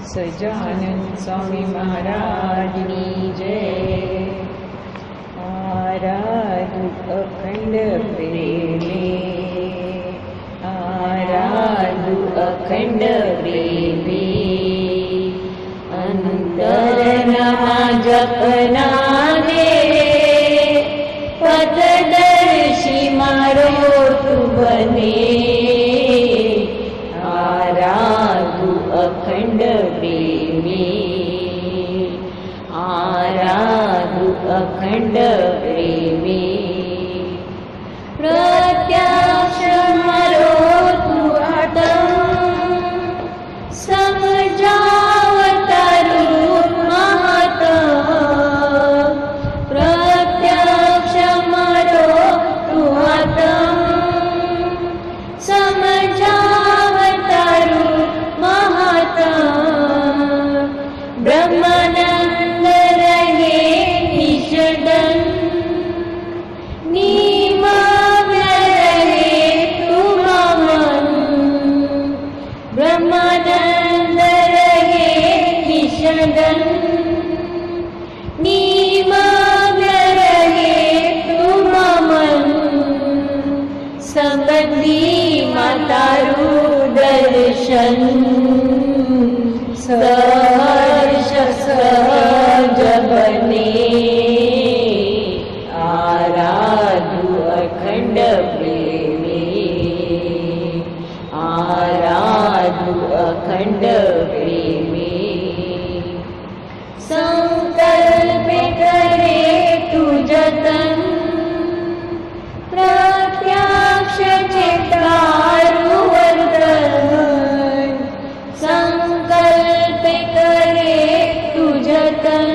સજાનંદ સ્વામી મહારાજની જય. આરાધુ અખંડ પ્રેમે, આરાધુ અખંડ પ્રેમે, અંતરના જપના દે પથદર્શી મારો તું બને. આરાધુ અખંડ પ્રેમે, આરાધુ અખંડ પ્રેમે, પ્રત્યક્ષ મારો તું આત્મ સમજાવ તારું મહત્વ. પ્રત્યક્ષ મારો તું આત્મ સમજાવ તારું મહત્વ. બ્રહ્માનંદ રહે નિષદન, નિમગ્ન રહે તું મન. બ્રહ્માનંદ રહે નિષદન, નિમગ્ન રહે તું મન. સંબંધીમાં તારું દર્શન, સહર્ષ સહજ બને. આરાધુ અખંડ પ્રેમે, આરાધુ અખંડ પ્રેમે. સંકલ્પે કરે તું જતન, પ્રત્યક્ષ છે તારું વર્તન. સંકલ્પે કરે તું જતન,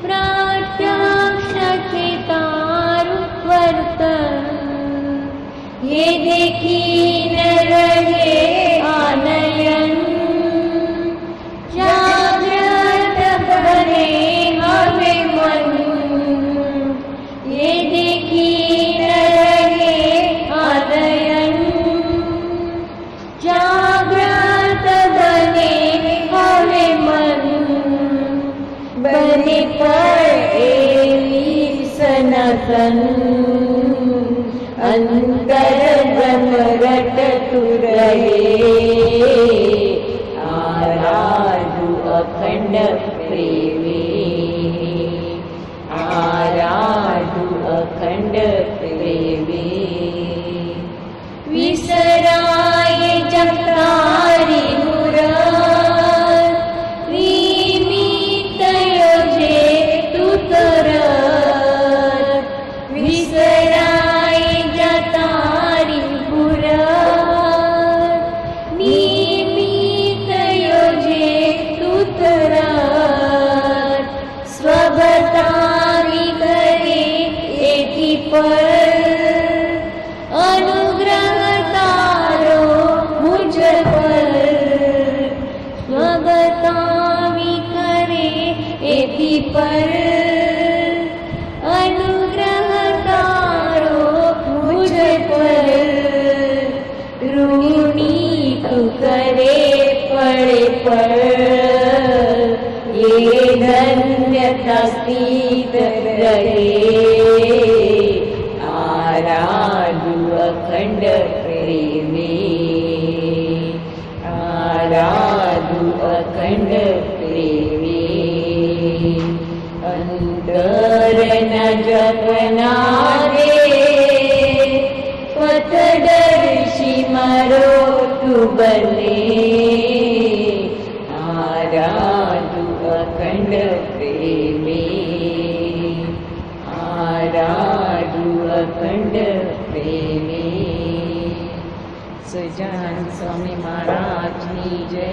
પ્રત્યક્ષ છે તારું વર્તન. ये देखी न रहे आनयन, जागृत बने हवे मन. ये देखी न रहे आनयन, जागृत बने हवे मन. बने पर एवी सनातन, अंतर ब्रह्म रटतु रहे. आराधु अखंड प्रेमे, आराधु अखंड प्रेमे. विसराय जब तारी मूरत, निमित्त योजे तू तरत. विसराय तारी मूरत, निमित्त योजे तू तरत. स्वभतावी करे एकी पर, अनुग्रह तारो मुझ पर. स्वभतावी करे एकी पर, अनुग्रह तारो मुझ पर. ऋणी तू करे पड़े पर, ये धन्यता स्थित रहे. आराधु अखंड प्रेमे, आराधु अखंड प्रेमे. अंतर न जपना दे पथदर्शी मारो તું બને. આરાધુ અખંડ પ્રેમે, આરાધુ અખંડ પ્રેમે. સજાનંદ સ્વામી મહારાજની જય.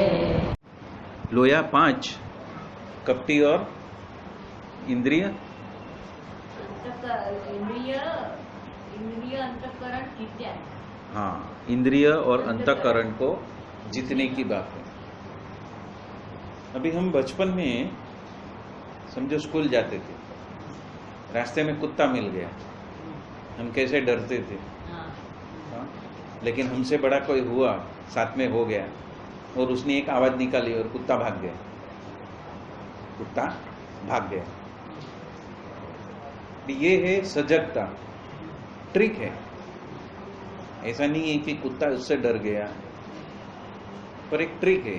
लोया 5 कपटी और इंद्रिय इंद्रिय अंतःकरण जीते हैं. हाँ, इंद्रिय और अंतःकरण को जीतने की बात है. अभी हम बचपन में समझो स्कूल जाते थे, रास्ते में कुत्ता मिल गया, हम कैसे डरते थे. हाँ? लेकिन हमसे बड़ा कोई हुआ, साथ में हो गया, और उसने एक आवाज निकाली और कुत्ता भाग गया, कुत्ता भाग गया। ये है सजगता, ट्रिक है। ऐसा नहीं है कि कुत्ता उससे डर गया, पर एक ट्रिक है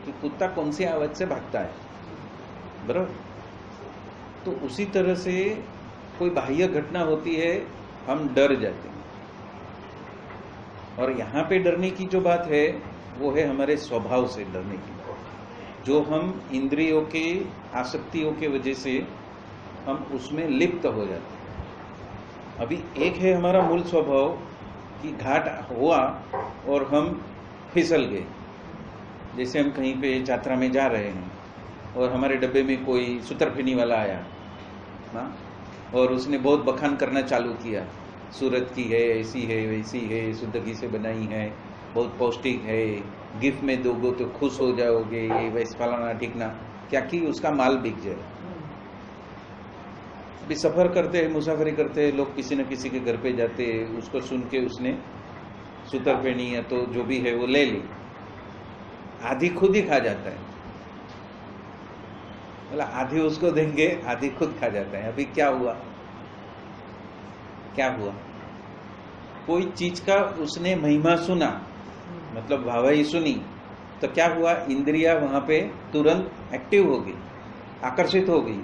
कि कुत्ता कौन सी आवाज से भागता है, बराबर। तो उसी तरह से कोई बाह्य घटना होती है, हम डर जाते हैं। और यहाँ पे डरने की जो बात है वो है हमारे स्वभाव से डरने की, जो हम इंद्रियों के आसक्तियों के वजह से हम उसमें लिप्त हो जाते हैं। अभी एक है हमारा मूल स्वभाव कि घाट हुआ और हम फिसल गए। जैसे हम कहीं पे यात्रा में जा रहे हैं और हमारे डब्बे में कोई सुतरफेनी वाला आया ना, और उसने बहुत बखान करना चालू किया, सूरत की है, ऐसी है, वैसी है, शुद्ध घी से बनाई है, बहुत पौष्टिक है, गिफ्ट में दोगे तो खुश हो जाओगे, ये वैसे फलाना ठिकना, क्या कि उसका माल बिक जाए। अभी सफर करते हैं, मुसाफरी करते हैं, लोग किसी न किसी के घर पे जाते हैं, उसको सुन के उसने सुतरफेनी या तो जो भी है वो ले ली, आधी खुद ही खा जाता है, बोला आधी उसको देंगे, आधी खुद खा जाता है। अभी क्या हुआ, क्या हुआ? कोई चीज का उसने महिमा सुना, मतलब वाहवाही सुनी, तो क्या हुआ, इंद्रिया वहां पे तुरंत एक्टिव हो गई, आकर्षित हो गई।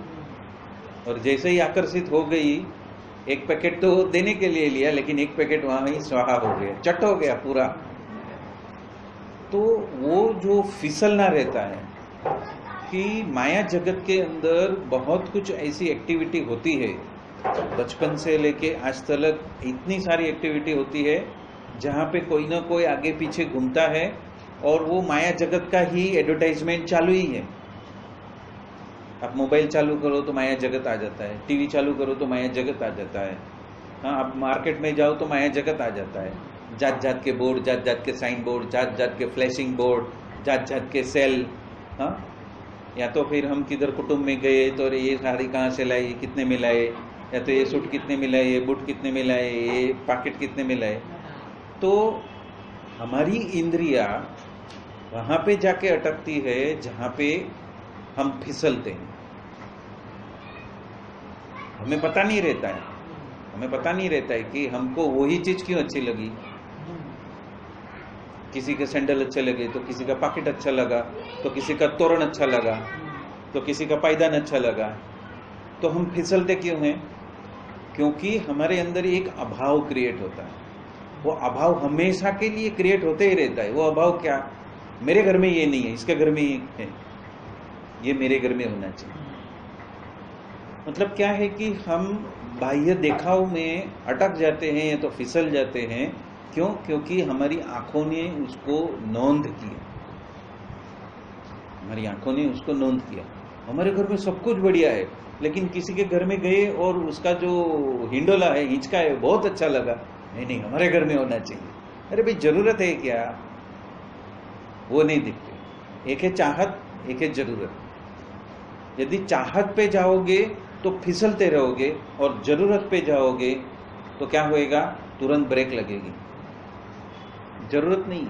और जैसे ही आकर्षित हो गई, एक पैकेट तो देने के लिए लिया, लेकिन एक पैकेट वहां ही स्वाहा हो गया, चट हो गया पूरा। तो वो जो फिसलना रहता है कि माया जगत के अंदर बहुत कुछ ऐसी एक्टिविटी होती है, बचपन से लेके आज तक इतनी सारी एक्टिविटी होती है जहां पे कोई ना कोई आगे पीछे घूमता है, और वो माया जगत का ही एडवर्टाइजमेंट चालू ही है। आप मोबाइल चालू करो तो माया जगत आ जाता है, टीवी चालू करो तो माया जगत आ जाता है, हाँ, आप मार्केट में जाओ तो माया जगत आ जाता है। जात जात के बोर्ड, जात जात के साइन बोर्ड, जात जात के फ्लैशिंग बोर्ड, जात जात के सेल, हाँ। या तो फिर हम किधर कुटुंब में गए तो ये साड़ी कहाँ से लाई, कितने में लाए, या तो ये सूट कितने में लाए, ये बूट कितने में लाए, ये पैकेट कितने में लाए। तो हमारी इंद्रिया वहां पे जाके अटकती है जहां पे हम फिसलते हैं। हमें पता नहीं रहता है, हमें पता नहीं रहता है कि हमको वही चीज क्यों अच्छी लगी। किसी के सैंडल अच्छे लगे तो किसी का पैकेट अच्छा लगा, तो किसी का तोरण अच्छा लगा, तो किसी का पायदान अच्छा लगा। तो हम फिसलते क्यों हैं? क्योंकि हमारे अंदर एक अभाव क्रिएट होता है। वो अभाव हमेशा के लिए क्रिएट होते ही रहता है। वो अभाव क्या, मेरे घर में ये नहीं है, इसके घर में ये है, ये मेरे घर में होना चाहिए। मतलब क्या है कि हम बाह्य देखाव में अटक जाते हैं या तो फिसल जाते हैं। क्यों? क्योंकि हमारी आंखों ने उसको नोंद किया, हमारी आंखों ने उसको नोंद किया। हमारे घर में सब कुछ बढ़िया है, लेकिन किसी के घर में गए और उसका जो हिंडोला है, हिंचका है, बहुत अच्छा लगा, नहीं नहीं हमारे घर में होना चाहिए। अरे भाई जरूरत है क्या? वो नहीं दिखते। एक है चाहत, एक है जरूरत। यदि चाहत पे जाओगे तो फिसलते रहोगे, और जरूरत पे जाओगे तो क्या होएगा, तुरंत ब्रेक लगेगी। जरूरत नहीं।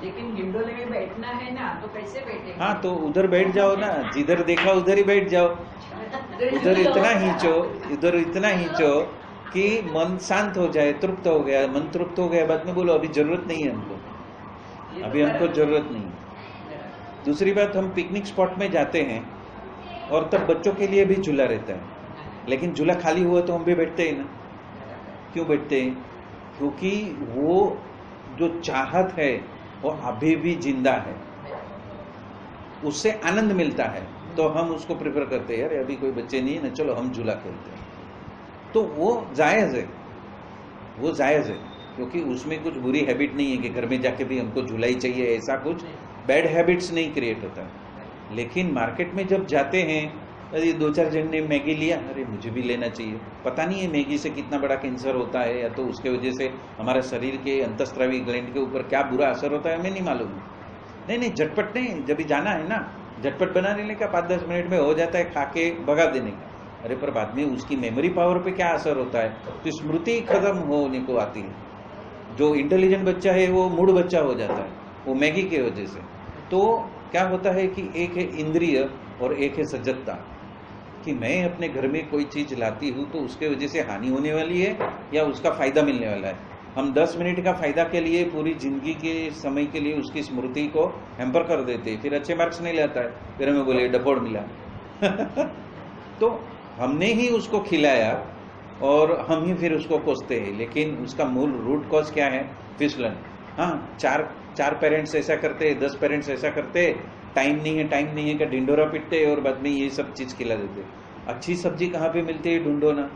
लेकिन हिंडोले में बैठना है ना, तो कैसे बैठेंगे? हाँ, तो उधर बैठ जाओ ना, जिधर देखा उधर ही बैठ जाओ। उधर इतना खींचो, इधर इतना खींचो कि मन शांत हो जाए, तृप्त हो गया। मन तृप्त हो गया, बाद में बोलो अभी जरूरत नहीं है हमको, अभी हमको जरूरत नहीं। दूसरी बात, हम पिकनिक स्पॉट में जाते हैं और तब बच्चों के लिए भी झूला रहता है, लेकिन झूला खाली हुआ तो हम भी बैठते हैं ना। क्यों बैठते हैं? क्योंकि वो जो चाहत है वो अभी भी जिंदा है, उससे आनंद मिलता है, तो हम उसको प्रेफर करते हैं। यार अभी कोई बच्चे नहीं है ना, चलो हम झूला खेलते हैं। तो वो जायज है, वो जायज है, क्योंकि उसमें कुछ बुरी हैबिट नहीं है कि घर में जाके भी हमको झूला ही चाहिए, ऐसा कुछ बैड हैबिट्स नहीं क्रिएट होता। लेकिन मार्केट में जब जाते हैं, अरे दो चार जन ने मैगी लिया, अरे मुझे भी लेना चाहिए। पता नहीं है मैगी से कितना बड़ा कैंसर होता है, या तो उसके वजह से हमारे शरीर के अंतस्त्रावी ग्लैंड के ऊपर क्या बुरा असर होता है, हमें नहीं मालूम। नहीं नहीं, झटपट नहीं, जब भी जाना है ना, झटपट बना लेने का 5-10 मिनट में हो जाता है, खा के भगा देने का। अरे पर बाद में उसकी मेमोरी पावर पे क्या असर होता है, तो स्मृति खत्म होने को आती है। जो इंटेलिजेंट बच्चा है वो मूड बच्चा हो जाता है, वो मैगी के वजह से। तो क्या होता है कि एक है इंद्रिय और एक है सजगता, कि मैं अपने घर में कोई चीज लाती हूँ तो उसके वजह से हानि होने वाली है या उसका फायदा मिलने वाला है। हम 10 मिनट का फायदा के लिए पूरी जिंदगी के समय के लिए उसकी स्मृति को हैम्पर कर देते, फिर अच्छे मार्क्स नहीं लाता है, फिर हमें बोले डपोड़ मिला। तो हमने ही उसको खिलाया और हम ही फिर उसको कोसते हैं, लेकिन उसका मूल रूट कॉज क्या है? फिसलन। हाँ, चार पेरेंट्स ऐसा करते, 10 पेरेंट्स ऐसा करते, टाइम नहीं है का ढिंडोरा पीटते और बाद में ये सब चीज खिला देते। अच्छी सब्जी कहाँ पे मिलती है? ढूंढो ना।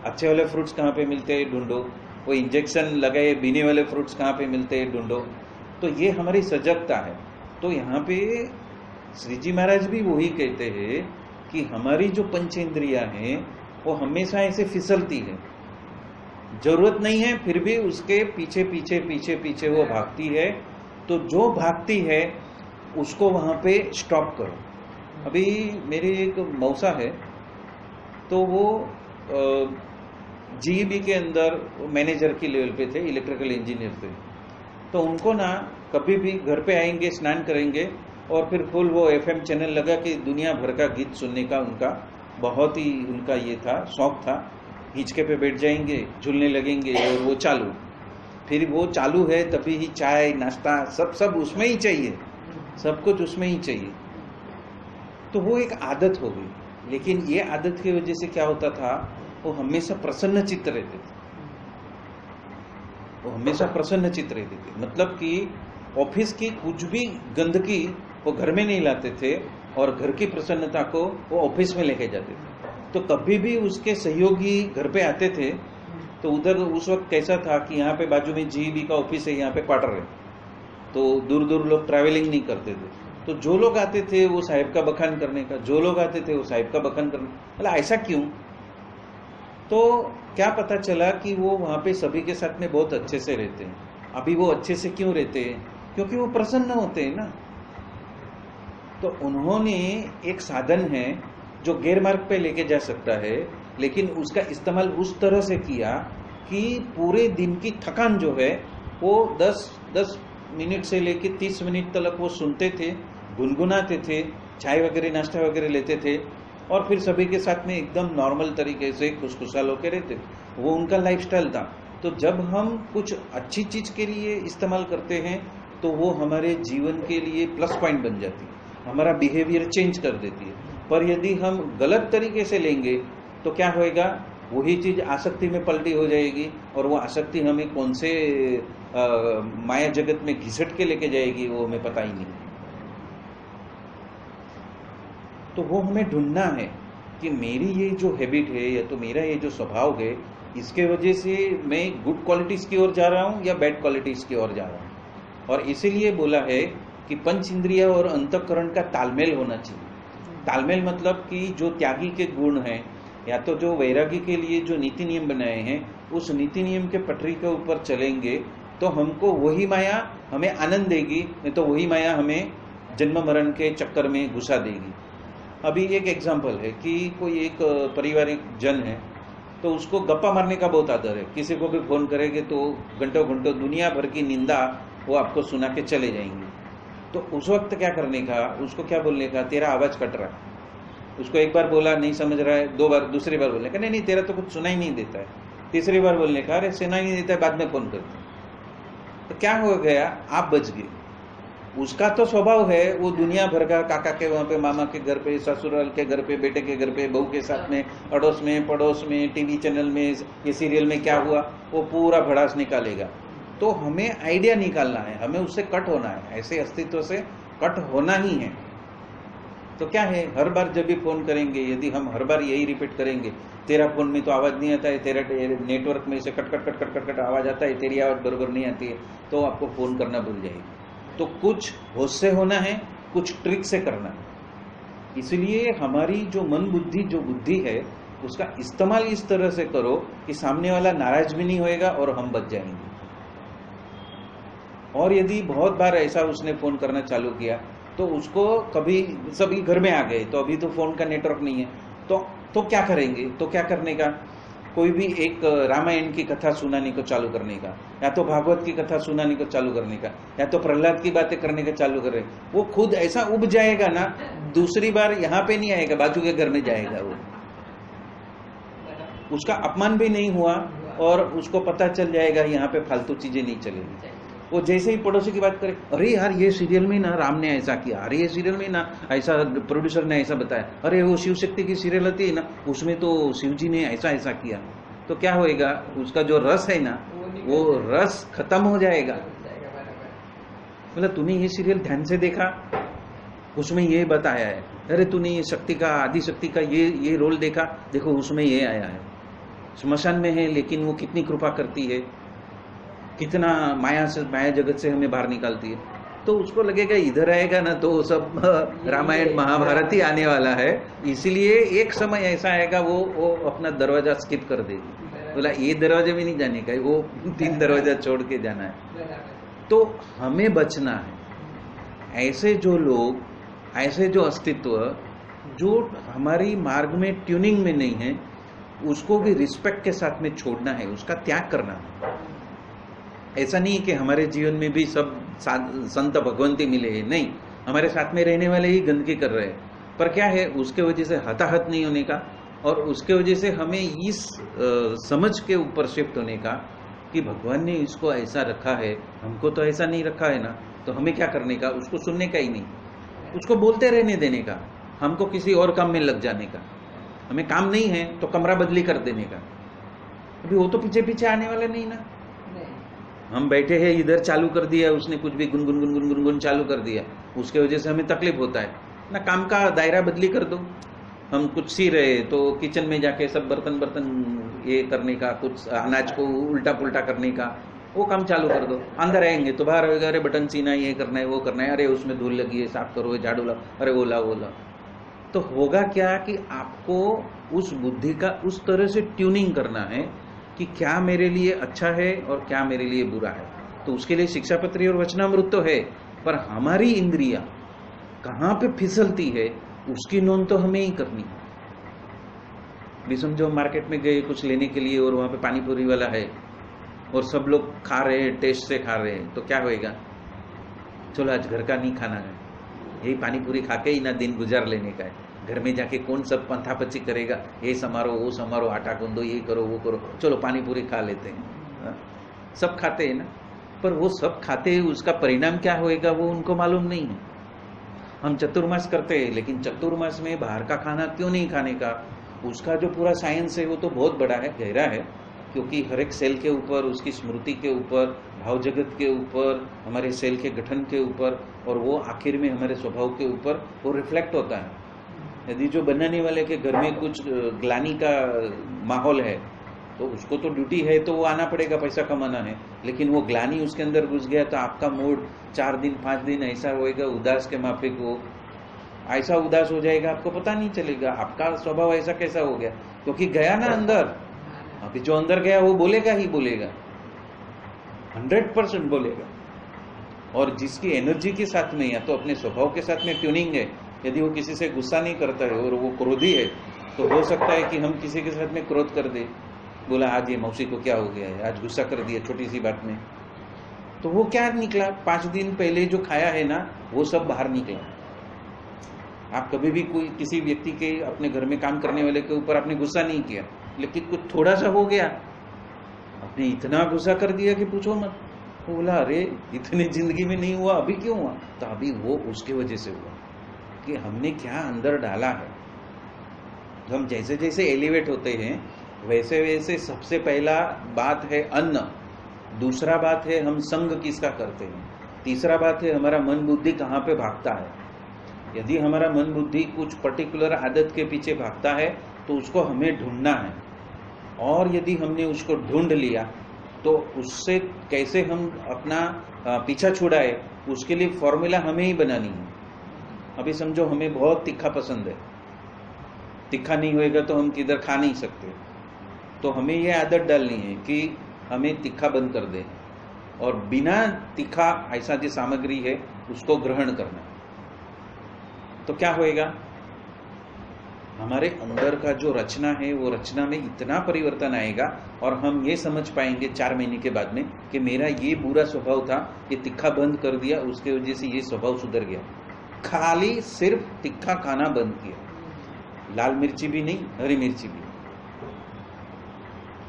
अच्छे वाले फ्रूट्स कहाँ पे मिलते हैं? ढूंढो। वो इंजेक्शन लगाए बीने वाले फ्रूट्स कहाँ पे मिलते हैं? ढूंढो। तो ये हमारी सजगता है। तो यहाँ पे श्री जी महाराज भी वही कहते हैं कि हमारी जो पंचेंद्रियां हैं वो हमेशा ऐसे फिसलती है, जरूरत नहीं है फिर भी उसके पीछे पीछे पीछे पीछे वो भागती है। तो जो भागती है उसको वहां पे स्टॉप करो। अभी मेरी एक मौसा है, तो वो जीईबी के अंदर मैनेजर की लेवल पे थे, इलेक्ट्रिकल इंजीनियर थे। तो उनको ना कभी भी घर पे आएंगे, स्नान करेंगे और फिर फुल वो एफएम चैनल लगा कि दुनिया भर का गीत सुनने का उनका बहुत ही उनका ये था, शौक था। हिचके पे बैठ जाएंगे, झूलने लगेंगे और वो चालू, फिर वो चालू है तभी ही चाय नाश्ता सब उसमें ही चाहिए, सब कुछ उसमें ही चाहिए। तो वो एक आदत हो गई। लेकिन ये आदत की वजह से क्या होता था, वो हमेशा प्रसन्न चित्त रहते थे, वो हमेशा प्रसन्न चित्त रहते थे। मतलब कि ऑफिस की कुछ भी गंदगी वो घर में नहीं लाते थे और घर की प्रसन्नता को वो ऑफिस में लेके जाते थे। तो कभी भी उसके सहयोगी घर पे आते थे तो उधर उस वक्त कैसा था कि यहाँ पे बाजू में जीईबी का ऑफिस है, यहाँ पे क्वार्टर है, तो दूर दूर लोग ट्रैवलिंग नहीं करते थे। तो जो लोग आते थे वो साहिब का बखान करने का, जो लोग आते थे वो साहिब का बखान करने। मतलब ऐसा क्यों? तो क्या पता चला कि वो वहां पे सभी के साथ में बहुत अच्छे से रहते हैं। अभी वो अच्छे से क्यों रहते हैं? क्योंकि वो प्रसन्न होते हैं ना। तो उन्होंने एक साधन है जो गैर मार्ग पे लेके जा सकता है, लेकिन उसका इस्तेमाल उस तरह से किया कि पूरे दिन की थकान जो है वो 10 मिनट से लेके 30 मिनट तक वो सुनते थे, गुनगुनाते थे, चाय वगैरह नाश्ता वगैरह लेते थे और फिर सभी के साथ में एकदम नॉर्मल तरीके से खुशखुशाल होकर रहते थे। वो उनका लाइफस्टाइल था। तो जब हम कुछ अच्छी चीज के लिए इस्तेमाल करते हैं तो वो हमारे जीवन के लिए प्लस पॉइंट बन जाती है, हमारा बिहेवियर चेंज कर देती है। पर यदि हम गलत तरीके से लेंगे तो क्या होएगा, वही चीज आसक्ति में पलटी हो जाएगी और वो आसक्ति हमें कौन से माया जगत में घिसट के लेके जाएगी वो हमें पता ही नहीं। तो वो हमें ढूंढना है कि मेरी ये जो हैबिट है या तो मेरा ये जो स्वभाव है, इसके वजह से मैं गुड क्वालिटीज की ओर जा रहा हूँ या बैड क्वालिटीज की ओर जा रहा हूँ। और इसीलिए बोला है कि पंच इंद्रिय और अंतःकरण का तालमेल होना चाहिए। तालमेल मतलब कि जो त्यागी के गुण हैं या तो जो वैरागी के लिए जो नीति नियम बनाए हैं, उस नीति नियम के पटरी के ऊपर चलेंगे तो हमको वही माया हमें आनंद देगी, नहीं तो वही माया हमें जन्म मरण के चक्कर में घुसा देगी। अभी एक एग्जाम्पल है कि कोई एक पारिवारिक जन है, तो उसको गप्पा मारने का बहुत आदर है। किसी को भी फोन करेंगे तो घंटों घंटों दुनिया भर की निंदा वो आपको सुना के चले जाएंगे। तो उस वक्त क्या करने का, उसको क्या बोलने का, तेरा आवाज कट रहा है। उसको एक बार बोला नहीं समझ रहा है, 2 बार, दूसरी बार बोलने का नहीं तेरा तो कुछ सुना ही नहीं देता है, तीसरी बार बोलने का अरे सुना ही नहीं देता है, बाद में फोन करते। तो क्या हो गया, आप बच गए। उसका तो स्वभाव है वो दुनिया भर का काका के वहां पे, मामा के घर पे, ससुराल के घर पे, बेटे के घर पे, बहू के साथ में, अड़ोस में, पड़ोस में, टीवी चैनल में, ये सीरियल में क्या हुआ, वो पूरा भड़ास निकालेगा। तो हमें आइडिया निकालना है, हमें उससे कट होना है, ऐसे अस्तित्व से कट होना ही है। तो क्या है, हर बार जब भी फोन करेंगे, यदि हम हर बार यही रिपीट करेंगे, तेरा फोन में तो आवाज नहीं आता है, तेरा नेटवर्क में से cut cut cut cut cut cut आवाज आता है, तेरी आवाज बराबर नहीं आती है, तो आपको फोन करना भूल जाएगी। तो कुछ होश से होना है, कुछ ट्रिक से करना है। इसलिए हमारी जो मन बुद्धि, जो बुद्धि है, उसका इस्तेमाल इस तरह से करो कि सामने वाला नाराज भी नहीं होएगा और हम बच जाएंगे। और यदि बहुत बार ऐसा उसने फोन करना चालू किया तो उसको कभी सभी घर में आ गए, तो अभी तो फोन का नेटवर्क नहीं है, तो क्या करेंगे, तो क्या करने का, कोई भी एक रामायण की कथा सुनाने को चालू करने का, या तो भागवत की कथा सुनाने को चालू करने का, या तो प्रहलाद की बातें करने का चालू करे, वो खुद ऐसा उब जाएगा ना, दूसरी बार यहाँ पे नहीं आएगा, बाजू के घर में जाएगा। वो उसका अपमान भी नहीं हुआ और उसको पता चल जाएगा यहाँ पे फालतू चीजें नहीं चलेगी। वो जैसे ही पड़ोसी की बात करे, अरे यार ये सीरियल में ना राम ने ऐसा किया, अरे ये सीरियल में ना ऐसा प्रोड्यूसर ने ऐसा बताया, अरे वो शिव शक्ति की सीरियल होती है ना उसमें तो शिव जी ने ऐसा ऐसा किया, तो क्या होएगा, उसका जो रस है ना वो रस खत्म हो जाएगा। मतलब तूने ये सीरियल ध्यान से देखा, उसमें ये बताया है, अरे तूने ये शक्ति का, आदि शक्ति का ये रोल देखा, देखो उसमें ये आया है, श्मशान में है लेकिन वो कितनी कृपा करती है, कितना माया जगत से हमें बाहर निकालती है। तो उसको लगेगा इधर आएगा ना तो सब रामायण महाभारत ही आने वाला है, इसीलिए एक समय ऐसा आएगा वो अपना दरवाजा स्किप कर देगी, बोला ये दरवाजे में नहीं जाने का, वो 3 दरवाजा छोड़ के जाना है। तो हमें बचना है ऐसे जो लोग, ऐसे जो अस्तित्व जो हमारी मार्ग में ट्यूनिंग में नहीं है, उसको भी रिस्पेक्ट के साथ में छोड़ना है, उसका त्याग करना है। ऐसा नहीं कि हमारे जीवन में भी सब संत भगवंती मिले हैं, नहीं, हमारे साथ में रहने वाले ही गंदगी कर रहे हैं, पर क्या है उसके वजह से हताहत नहीं होने का, और उसके वजह से हमें इस समझ के ऊपर शिफ्ट होने का कि भगवान ने इसको ऐसा रखा है, हमको तो ऐसा नहीं रखा है ना, तो हमें क्या करने का, उसको सुनने का ही नहीं, उसको बोलते रहने देने का, हमको किसी और काम में लग जाने का, हमें काम नहीं है तो कमरा बदली कर देने का। अभी वो तो पीछे पीछे आने वाला नहीं ना, हम बैठे हैं इधर चालू कर दिया उसने, कुछ भी गुनगुन गुनगुन गुनगुन चालू कर दिया, उसके वजह से हमें तकलीफ होता है ना। काम का दायरा बदली कर दो, हम कुछ सी रहे तो किचन में जाके सब बर्तन ये करने का, कुछ अनाज को उल्टा पुल्टा करने का, वो काम चालू कर दो। अंदर आएंगे तो बाहर होगा, अरे बटन सीना, ये करना है, वो करना है, अरे उसमें धूल लगी है, साफ करो, झाड़ू लाओ, अरे वो लाओ वो लाओ। तो होगा क्या कि आपको उस बुद्धि का उस तरह से ट्यूनिंग करना है कि क्या मेरे लिए अच्छा है और क्या मेरे लिए बुरा है। तो उसके लिए शिक्षापत्री और वचनामृत तो है, पर हमारी इंद्रियां कहाँ पे फिसलती है उसकी नोंद तो हमें ही करनी है। भी समझो मार्केट में गए कुछ लेने के लिए और वहां पे पानी पूरी वाला है और सब लोग खा रहे हैं, टेस्ट से खा रहे हैं, तो क्या होएगा, चलो आज घर का नहीं खाना है, यही पानी पूरी खा के ही ना दिन गुजार लेने का है। घर में जाके कौन सब पंथापच्ची करेगा, ये समारो वो समारो, आटा गूंदो, ये करो वो करो, चलो पानी पूरी खा लेते हैं। सब खाते हैं ना, पर वो सब खाते हैं उसका परिणाम क्या होएगा वो उनको मालूम नहीं है। हम चतुर्मास करते हैं, लेकिन चतुर्मास में बाहर का खाना क्यों नहीं खाने का, उसका जो पूरा साइंस है वो तो बहुत बड़ा है, गहरा है, क्योंकि हर एक सेल के ऊपर, उसकी स्मृति के ऊपर, भाव जगत के ऊपर, हमारे सेल के गठन के ऊपर, और वो आखिर में हमारे स्वभाव के ऊपर वो रिफ्लेक्ट होता है। यदि जो बनाने वाले के घर में कुछ ग्लानी का माहौल है तो उसको तो ड्यूटी है, तो वो आना पड़ेगा, पैसा कमाना है, लेकिन वो ग्लानी उसके अंदर घुस गया तो आपका मूड 4 दिन 5 दिन ऐसा होएगा, उदास के माफिक वो ऐसा उदास हो जाएगा, आपको पता नहीं चलेगा आपका स्वभाव ऐसा कैसा हो गया, क्योंकि गया ना अंदर। अभी जो अंदर गया वो बोलेगा ही बोलेगा, 100% बोलेगा। और जिसकी एनर्जी के साथ में या तो अपने स्वभाव के साथ में ट्यूनिंग है, यदि वो किसी से गुस्सा नहीं करता है और वो क्रोधी है, तो हो सकता है कि हम किसी के साथ में क्रोध कर दे, बोला आज ये मौसी को क्या हो गया है, आज गुस्सा कर दिया छोटी सी बात में, तो वो क्या निकला, 5 दिन पहले जो खाया है ना वो सब बाहर निकला। आप कभी भी कोई किसी व्यक्ति के अपने घर में काम करने वाले के ऊपर आपने गुस्सा नहीं किया, लेकिन कुछ थोड़ा सा हो गया, आपने इतना गुस्सा कर दिया कि पूछो मत। वो बोला अरे इतनी जिंदगी में नहीं हुआ, अभी क्यों हुआ, तो अभी वो उसके वजह से हुआ कि हमने क्या अंदर डाला है। तो हम जैसे जैसे एलिवेट होते हैं वैसे वैसे सबसे पहला बात है अन्न, दूसरा बात है हम संग किसका करते हैं, तीसरा बात है हमारा मन बुद्धि कहाँ पे भागता है। यदि हमारा मन बुद्धि कुछ पर्टिकुलर आदत के पीछे भागता है तो उसको हमें ढूंढना है, और यदि हमने उसको ढूंढ लिया तो उससे कैसे हम अपना पीछा छुड़ाए उसके लिए फॉर्मूला हमें ही बनानी है। अभी समझो हमें बहुत तीखा पसंद है, तीखा नहीं होएगा तो हम किधर खा नहीं सकते, तो हमें ये आदत डालनी है कि हमें तीखा बंद कर दें और बिना तीखा ऐसा जो सामग्री है उसको ग्रहण करना। तो क्या होएगा, हमारे अंदर का जो रचना है वो रचना में इतना परिवर्तन आएगा और हम ये समझ पाएंगे 4 महीने के बाद में कि मेरा ये बुरा स्वभाव था, ये तिखा बंद कर दिया, उसके वजह से ये स्वभाव सुधर गया। खाली सिर्फ तिखा खाना बंद किया, लाल मिर्ची भी नहीं, हरी मिर्ची भी।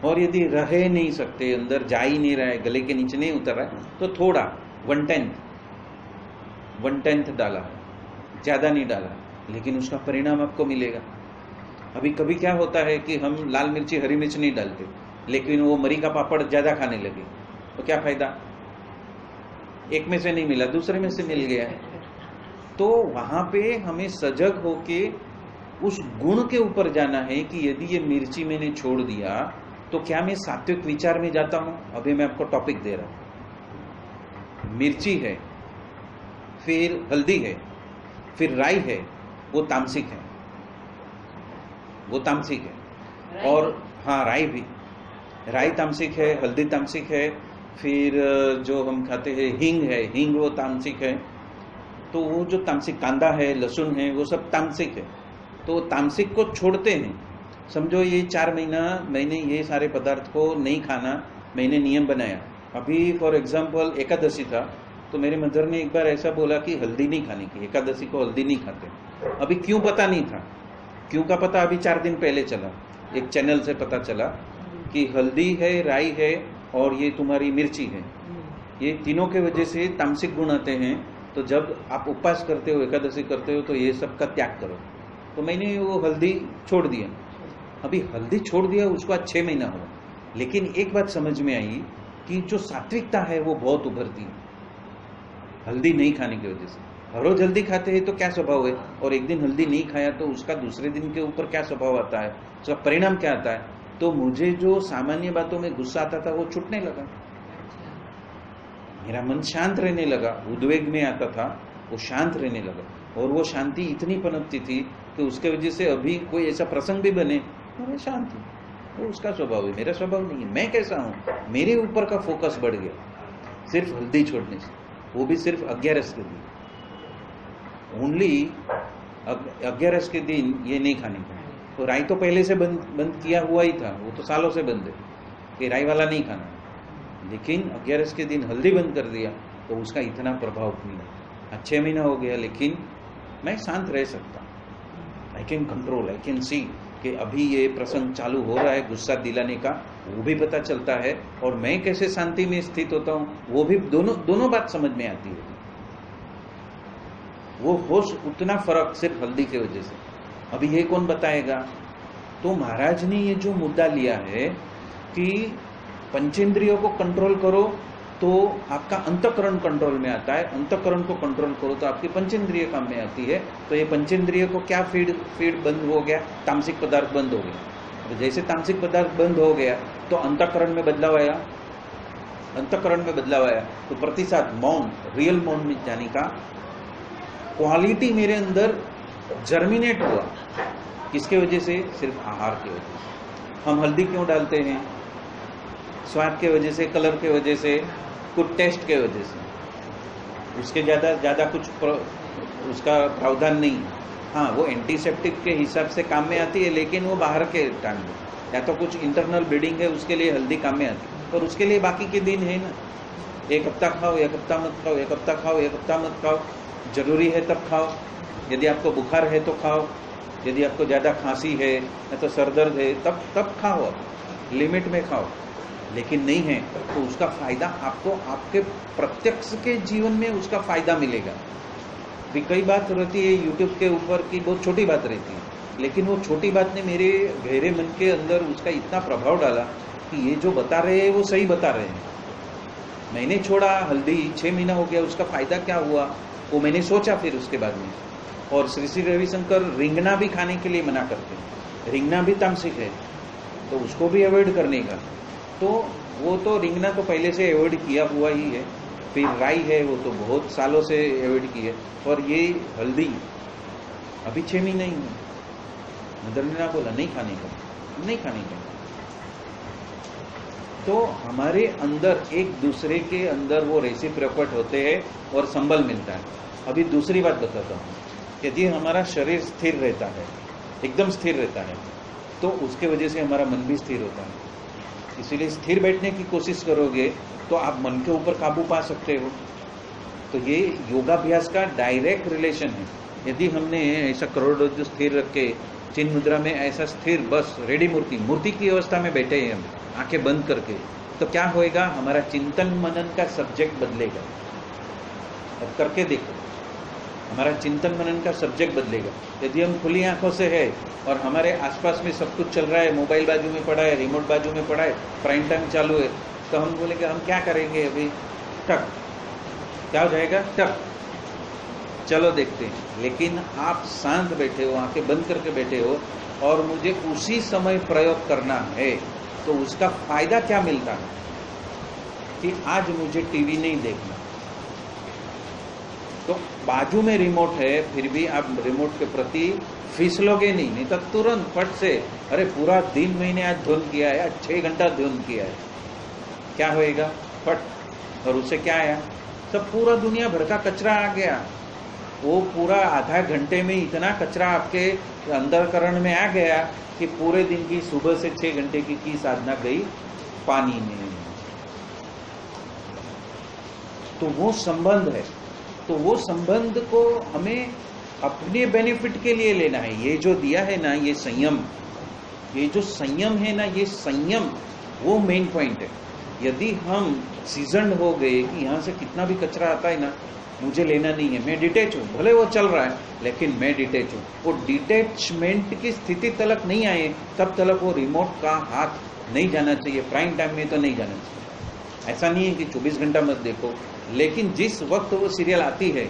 और यदि रह नहीं सकते, अंदर जा ही नहीं रहा है, गले के नीचे नहीं उतर रहा है, तो थोड़ा 1/10 डाला, ज्यादा नहीं डाला, लेकिन उसका परिणाम आपको मिलेगा। अभी कभी क्या होता है कि हम लाल मिर्ची हरी मिर्च नहीं डालते, लेकिन वो मरी का पापड़ ज्यादा खाने लगे, तो क्या फायदा? एक में से नहीं मिला, दूसरे में से मिल गया है। तो वहां पे हमें सजग होके उस गुण के ऊपर जाना है कि यदि ये मिर्ची मैंने छोड़ दिया तो क्या मैं सात्विक विचार में जाता हूं? अभी मैं आपको टॉपिक दे रहा हूं। मिर्ची है, फिर हल्दी है, फिर राई है, वो तामसिक है, वो तामसिक है। और हाँ, राई भी, राई तामसिक है, हल्दी तामसिक है, फिर जो हम खाते हैं हींग है, हींग वो तामसिक है। तो वो जो तामसिक, कांदा है, लहसुन है, वो सब तामसिक है। तो तामसिक को छोड़ते हैं। समझो ये 4 महीना मैंने ये सारे पदार्थ को नहीं खाना, मैंने नियम बनाया। अभी फॉर एग्जाम्पल एकादशी था, तो मेरे मदर ने एक बार ऐसा बोला कि हल्दी नहीं खाने की, एकादशी को हल्दी नहीं खाते। अभी क्यों पता नहीं था, क्यों का पता अभी 4 दिन पहले चला, एक चैनल से पता चला कि हल्दी है, राई है और ये तुम्हारी मिर्ची है, ये तीनों के वजह से तामसिक गुण आते हैं। तो जब आप उपवास करते हो, एकादशी करते हो, तो ये सब का त्याग करो। तो मैंने वो हल्दी छोड़ दिया। अभी हल्दी छोड़ दिया, उसको आज 6 महीना हुआ, लेकिन एक बात समझ में आई कि जो सात्विकता है वो बहुत उभरती है हल्दी नहीं खाने की वजह से। हर रोज हल्दी खाते हैं तो क्या स्वभाव है, और एक दिन हल्दी नहीं खाया तो उसका दूसरे दिन के ऊपर क्या स्वभाव आता है, उसका परिणाम क्या आता है। तो मुझे जो सामान्य बातों में गुस्सा आता था वो छूटने लगा, मेरा मन शांत रहने लगा। उद्वेग में आता था वो शांत रहने लगा, और वो शांति इतनी पनपती थी कि उसके वजह से अभी कोई ऐसा प्रसंग भी बने तो मैं शांत हूँ। वो उसका स्वभाव है, मेरा स्वभाव नहीं है। मैं कैसा हूँ, मेरे ऊपर का फोकस बढ़ गया सिर्फ हल्दी छोड़ने से, वो भी सिर्फ 11 के दिन, ओनली 11 के दिन ये नहीं खाने का। तो राई तो पहले से बंद किया हुआ ही था, वो तो सालों से बंद है कि राई वाला नहीं खाना, लेकिन 11 के दिन हल्दी बंद कर दिया तो उसका इतना प्रभाव मिला। 6 महीना हो गया, लेकिन मैं शांत रह सकता, I can control, I can see कि अभी ये प्रसंग चालू हो रहा है गुस्सा दिलाने का, वो भी पता चलता है, और मैं कैसे शांति में स्थित होता हूँ वो भी, दोनों बात समझ में आती है। वो होश उतना फर्क सिर्फ हल्दी की वजह से। अभी ये कौन बताएगा? तो महाराज ने ये जो मुद्दा लिया है कि पंचेंद्रियों को कंट्रोल करो तो आपका अंतःकरण कंट्रोल में आता है, अंतःकरण को कंट्रोल करो तो आपकी पंचेंद्रिय काम में आती है। तो ये पंचेंद्रिय को क्या फीड बंद हो गया, तामसिक पदार्थ बंद हो गया। तो जैसे तामसिक पदार्थ बंद हो गया तो अंतःकरण में बदलाव आया, अंतःकरण में बदलाव आया तो प्रतिसाद, मौन, रियल मौन में जाने का क्वालिटी मेरे अंदर जर्मिनेट हुआ। किसके वजह से? सिर्फ आहार की वजह से। हम हल्दी क्यों डालते हैं? स्वाद के वजह से, कलर के वजह से, कुछ टेस्ट के वजह से। उसके ज्यादा कुछ उसका प्रावधान नहीं है। हाँ, वो एंटीसेप्टिक के हिसाब से काम में आती है, लेकिन वो बाहर के टाइम में, या तो कुछ इंटरनल ब्लीडिंग है उसके लिए हल्दी काम में आती है, और उसके लिए बाकी के दिन है ना, 1 हफ्ता खाओ, 1 हफ्ता मत खाओ, 1 हफ्ता खाओ, 1 हफ्ता मत खाओ, जरूरी है तब खाओ। यदि आपको बुखार है तो खाओ, यदि आपको ज्यादा खांसी है या तो सर दर्द है तब खाओ, लिमिट में खाओ। लेकिन नहीं है तो उसका फायदा आपको आपके प्रत्यक्ष के जीवन में उसका फायदा मिलेगा। भी कई बात रहती है यूट्यूब के ऊपर की, बहुत छोटी बात रहती है, लेकिन वो छोटी बात ने मेरे गहरे मन के अंदर उसका इतना प्रभाव डाला कि ये जो बता रहे हैं वो सही बता रहे हैं। मैंने छोड़ा हल्दी, 6 महीना हो गया, उसका फायदा क्या हुआ वो मैंने सोचा फिर उसके बाद में। और श्री श्री रविशंकर रिंगना भी खाने के लिए मना करते हैं, रिंगना भी तामसिक है तो उसको भी अवॉइड करने का। तो वो तो रिंगना तो पहले से अवॉइड किया हुआ ही है, फिर राई है वो तो बहुत सालों से अवॉइड की है, और ये हल्दी अभी 6 महीने ही है। मदर ने ना बोला नहीं खाने का, नहीं खाने का। तो हमारे अंदर एक दूसरे के अंदर वो रेसिप्रोकेट होते हैं और संबल मिलता है। अभी दूसरी बात बताता हूँ, यदि हमारा शरीर स्थिर रहता है एकदम स्थिर रहता है, तो उसके वजह से हमारा मन भी स्थिर होता है। इसीलिए स्थिर बैठने की कोशिश करोगे तो आप मन के ऊपर काबू पा सकते हो। तो ये योगाभ्यास का डायरेक्ट रिलेशन है। यदि हमने ऐसा करोड़रज्जु स्थिर रख के चिन्ह मुद्रा में ऐसा स्थिर बस रेडी मूर्ति की अवस्था में बैठे हैं हम, आंखें बंद करके, तो क्या होएगा, हमारा चिंतन मनन का सब्जेक्ट बदलेगा। अब करके देखो, हमारा चिंतन मनन का सब्जेक्ट बदलेगा। यदि हम खुली आंखों से है और हमारे आसपास में सब कुछ चल रहा है, मोबाइल बाजू में पड़ा है, रिमोट बाजू में पड़ा है, प्राइम टाइम चालू है, तो हम बोलेंगे हम क्या करेंगे अभी, टक, क्या हो जाएगा, टक, चलो देखते हैं। लेकिन आप शांत बैठे हो, आंखें बंद करके बैठे हो और मुझे उसी समय प्रयोग करना है, तो उसका फायदा क्या मिलता है कि आज मुझे टीवी नहीं देखना, तो बाजू में रिमोट है, फिर भी आप रिमोट के प्रति फिसलोगे नहीं तो तुरंत फट से, अरे पूरा दिन मैंने आज ध्यान किया है, आज 6 घंटा ध्यान किया है, क्या होएगा, फट, और उससे क्या आया, सब पूरा दुनिया भर का कचरा आ गया। वो पूरा आधा घंटे में इतना कचरा आपके अंतःकरण में आ गया कि पूरे दिन की सुबह से 6 घंटे की साधना गई पानी में। तो वो संबंध है, तो वो संबंध को हमें अपने बेनिफिट के लिए लेना है। ये जो दिया है ना, ये संयम, ये जो संयम है ना, ये संयम वो मेन पॉइंट है। यदि हम सीजन हो गए कि यहाँ से कितना भी कचरा आता है ना, मुझे लेना नहीं है, मैं डिटेच हूँ, भले वो चल रहा है लेकिन मैं डिटेच हूँ, वो डिटेचमेंट की स्थिति तलक नहीं आए तब तलक वो रिमोट का हाथ नहीं जाना चाहिए, प्राइम टाइम में तो नहीं जाना चाहिए। ऐसा नहीं है कि 24 घंटा मत देखो, लेकिन जिस वक्त वो सीरियल आती है,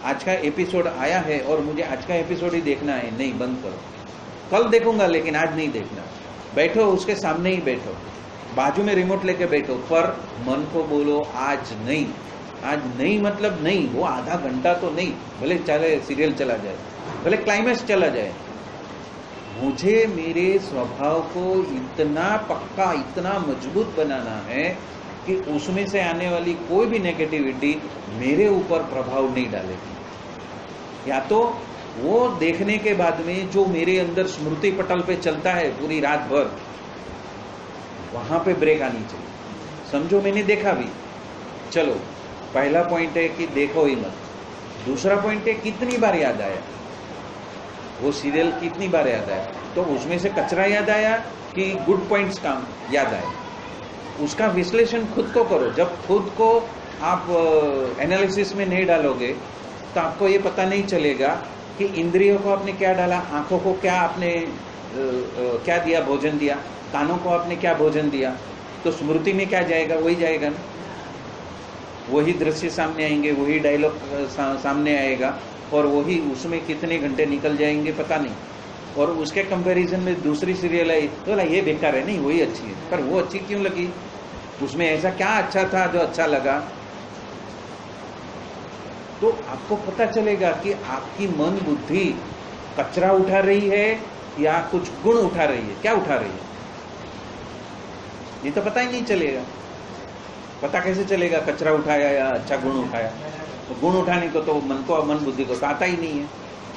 आज का एपिसोड आया है और मुझे आज का एपिसोड ही देखना है, नहीं, बंद करो, कल देखूंगा लेकिन आज नहीं देखना। बैठो, उसके सामने ही बैठो, बाजू में रिमोट लेके बैठो, पर मन को बोलो आज नहीं, आज नहीं मतलब नहीं, वो आधा घंटा तो नहीं, भले चले सीरियल चला जाए, भले क्लाइमैक्स चला जाए, मुझे मेरे स्वभाव को इतना पक्का, इतना मजबूत बनाना है कि उसमें से आने वाली कोई भी नेगेटिविटी मेरे ऊपर प्रभाव नहीं डालेगी। या तो वो देखने के बाद में जो मेरे अंदर स्मृति पटल पे चलता है पूरी रात भर, वहां पे ब्रेक आनी चाहिए। समझो मैंने देखा भी, चलो पहला पॉइंट है कि देखो ही मत, दूसरा पॉइंट है कितनी बार याद आया, वो सीरियल कितनी बार याद आया, तो उसमें से कचरा याद आया कि गुड पॉइंट्स काम याद आए, उसका विश्लेषण खुद को करो। जब खुद को आप एनालिसिस में नहीं डालोगे तो आपको ये पता नहीं चलेगा कि इंद्रियों को आपने क्या डाला, आंखों को क्या आपने क्या दिया, भोजन दिया, कानों को आपने क्या भोजन दिया, तो स्मृति में क्या जाएगा, वही जाएगा ना, वही दृश्य सामने आएंगे, वही डायलॉग सामने आएगा और वही उसमें कितने घंटे निकल जाएंगे पता नहीं। और उसके कंपैरिजन में दूसरी सीरियल आई तो बोला ये बेकार है, नहीं वही अच्छी है, पर वो अच्छी क्यों लगी, उसमें ऐसा क्या अच्छा था जो अच्छा लगा। तो आपको पता चलेगा कि आपकी मन बुद्धि कचरा उठा रही है या कुछ गुण उठा रही है, क्या उठा रही है, ये तो पता ही नहीं चलेगा। पता कैसे चलेगा कचरा उठाया या अच्छा गुण उठाया, तो गुण उठाने को तो मन बुद्धि को तो आता ही नहीं है,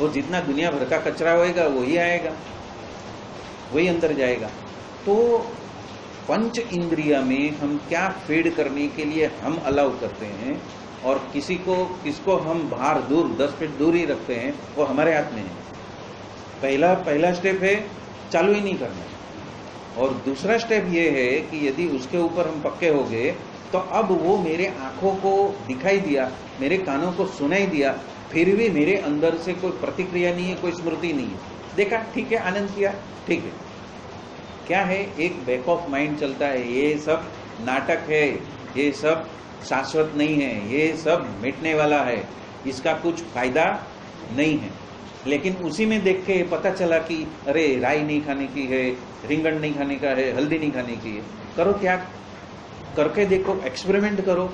वो जितना दुनिया भर का कचरा होएगा वही आएगा, वही अंदर जाएगा। तो पंच इंद्रिया में हम क्या फीड करने के लिए हम अलाउ करते हैं और किसको हम बाहर दूर 10 फीट दूर ही रखते हैं, वो हमारे हाथ में है। पहला स्टेप है चालू ही नहीं करना, और दूसरा स्टेप ये है कि यदि उसके ऊपर हम पक्के हो गए तो अब वो मेरे आंखों को दिखाई दिया, मेरे कानों को सुनाई दिया, फिर भी मेरे अंदर से कोई प्रतिक्रिया नहीं है, कोई स्मृति नहीं है, देखा ठीक है, आनंद किया ठीक है, क्या है, एक बैक ऑफ माइंड चलता है, ये सब नाटक है, ये सब शाश्वत नहीं है, ये सब मिटने वाला है, इसका कुछ फायदा नहीं है। लेकिन उसी में देख के पता चला कि अरे राई नहीं खाने की है, रिंगण नहीं खाने का है, हल्दी नहीं खाने की है, करो त्याग, करके देखो, एक्सपेरिमेंट करो।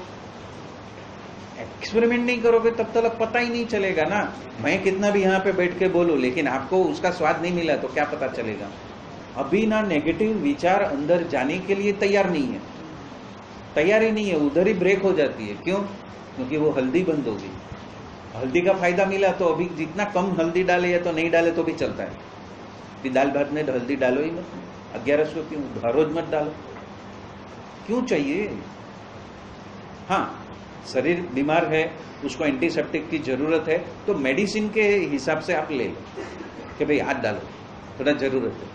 एक्सपेरिमेंट नहीं करोगे तब तक पता ही नहीं चलेगा ना। मैं कितना भी यहाँ पे बैठ के बोलूं लेकिन आपको उसका स्वाद नहीं मिला तो क्या पता चलेगा। अभी ना नेगेटिव विचार अंदर जाने के लिए तैयार नहीं है, तैयारी नहीं है, उधर ही ब्रेक हो जाती है। क्यों? क्योंकि वो हल्दी बंद हो गई। हल्दी का फायदा मिला तो अभी जितना कम हल्दी डाले या तो नहीं डाले तो भी चलता है, फिर दाल भात में हल्दी डालो ही मत, 1100 क्यों, हर रोज मत डालो, क्यों चाहिए? हाँ, शरीर बीमार है, उसको एंटीसेप्टिक की जरूरत है, तो मेडिसिन के हिसाब से आप ले लो कि भाई आज डालो, थोड़ा जरूरत है,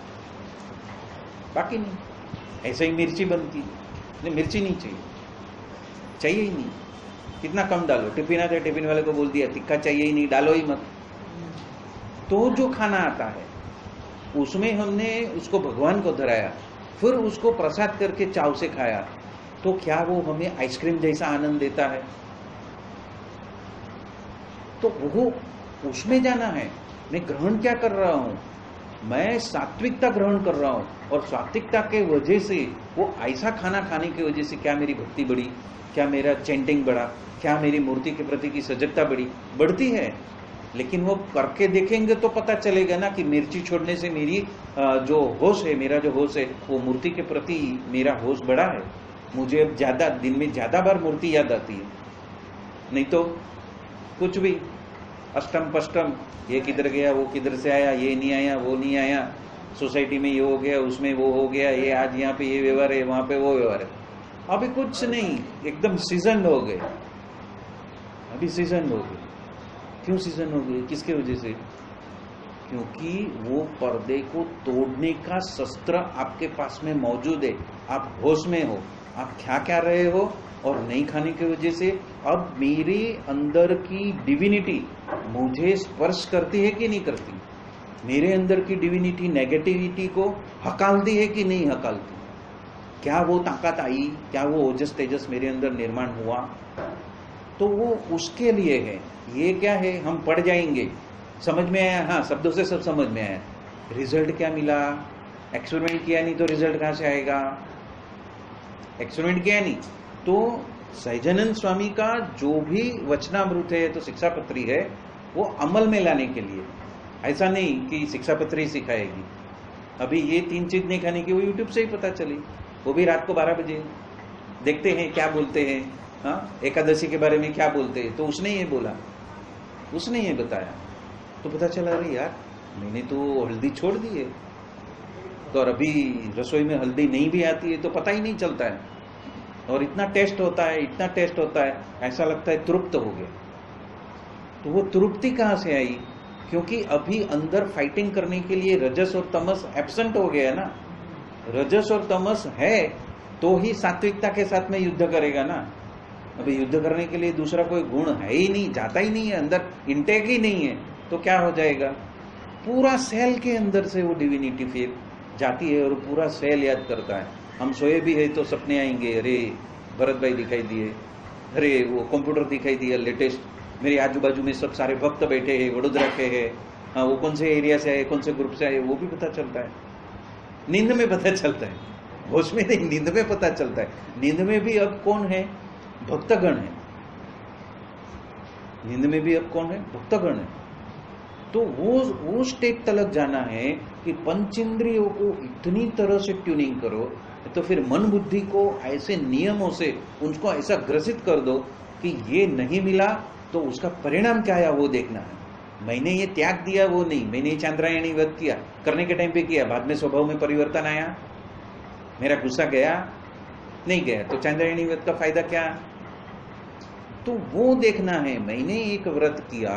बाकी नहीं। ऐसे ही मिर्ची बनती नहीं, मिर्ची नहीं चाहिए, चाहिए ही नहीं, कितना कम डालो। टिफिन आता है, टिफिन वाले को बोल दिया तीखा चाहिए ही नहीं, डालो ही मत। तो जो खाना आता है उसमें हमने उसको भगवान को धराया, फिर उसको प्रसाद करके चाव से खाया, तो क्या वो हमें आइसक्रीम जैसा आनंद देता है? तो वो उसमें जाना है। मैं ग्रहण क्या कर रहा हूं? मैं सात्विकता ग्रहण कर रहा हूं, और सात्विकता के वजह से वो ऐसा खाना खाने की वजह से क्या मेरी भक्ति बढ़ी, क्या मेरा चैंटिंग बढ़ा, क्या मेरी मूर्ति के प्रति की सजगता बढ़ती है। लेकिन वो करके देखेंगे तो पता चलेगा ना कि मिर्ची छोड़ने से मेरी जो होश है, मेरा जो होश है, वो मूर्ति के प्रति मेरा होश बढ़ा है। मुझे अब ज्यादा, दिन में ज्यादा बार मूर्ति याद आती है, नहीं तो कुछ भी अष्टम पष्टम, ये किधर गया, वो किधर से आया, ये नहीं आया, वो नहीं आया, सोसाइटी में ये हो गया, उसमें वो हो गया, ये आज यहाँ पे ये व्यवहार है, वहां पे वो व्यवहार है। अभी कुछ नहीं, एकदम सीजन हो गए, अभी सीजन हो गए। क्यों सीजन हो गए? किसके वजह से? क्योंकि वो पर्दे को तोड़ने का शस्त्र आपके पास में मौजूद है, आप होश में हो, आप क्या क्या रहे हो, और नहीं खाने की वजह से अब मेरे अंदर की डिविनिटी मुझे स्पर्श करती है कि नहीं करती? मेरे अंदर की डिविनिटी नेगेटिविटी को हकालती है कि नहीं हकालती? क्या वो ताकत आई, क्या वो ओजस तेजस मेरे अंदर निर्माण हुआ? तो वो उसके लिए है। ये क्या है, हम पढ़ जाएंगे, समझ में आया, हाँ शब्दों से सब समझ में आया, रिजल्ट क्या मिला? एक्सपेरिमेंट किया नहीं तो रिजल्ट कहां से आएगा? एक्सपेरिमेंट किया नहीं तो सहजानंद स्वामी का जो भी वचनामृत है, तो शिक्षापत्री है, वो अमल में लाने के लिए। ऐसा नहीं कि शिक्षापत्री सिखाएगी। अभी ये 3 चीज नहीं खाने की, वो यूट्यूब से ही पता चली, वो भी रात को 12 बजे देखते हैं क्या बोलते हैं। हाँ, एकादशी के बारे में क्या बोलते हैं, तो उसने ये बोला, उसने ये बताया, तो पता चला अरे यार मैंने तो हल्दी छोड़ दी है, तो और अभी रसोई में हल्दी नहीं भी आती है तो पता ही नहीं चलता है, और इतना टेस्ट होता है, इतना टेस्ट होता है, ऐसा लगता है तृप्त हो गया। तो वो तृप्ति कहां से आई? क्योंकि अभी अंदर फाइटिंग करने के लिए रजस और तमस एब्सेंट हो गया है ना। रजस और तमस है तो ही सात्विकता के साथ में युद्ध करेगा ना। अभी युद्ध करने के लिए दूसरा कोई गुण है ही नहीं, जाता ही नहीं है, अंदर इंटेक ही नहीं है, तो क्या हो जाएगा? पूरा सेल के अंदर से वो डिविनिटी फिर जाती है और पूरा सेल याद करता है। हम सोए भी है तो सपने आएंगे, अरे भरत भाई दिखाई दिए, अरे वो कंप्यूटर दिखाई दिया लेटेस्ट, मेरे आजू बाजू में सब सारे भक्त बैठे हैं, वडोदरा के हैं, हाँ वो कौन से एरिया से आए, कौन से ग्रुप से आए, वो भी पता चलता है। नींद में पता चलता है, होश में नहीं, नींद में पता चलता है। नींद में भी अब कौन है? भक्तगण है। नींद में भी अब कौन है? भक्तगण है। तो वो स्टेट तलक जाना है कि पंचेंद्रियों को इतनी तरह से ट्यूनिंग करो, तो फिर मन बुद्धि को ऐसे नियमों से उनको ऐसा ग्रसित कर दो कि ये नहीं मिला तो उसका परिणाम क्या आया वो देखना है। मैंने ये त्याग दिया वो नहीं, मैंने ये चांद्रायणी व्रत किया, करने के टाइम पे किया, बाद में स्वभाव में परिवर्तन आया, मेरा गुस्सा गया नहीं गया, तो चांद्रायणी व्रत का फायदा क्या? तो वो देखना है। मैंने एक व्रत किया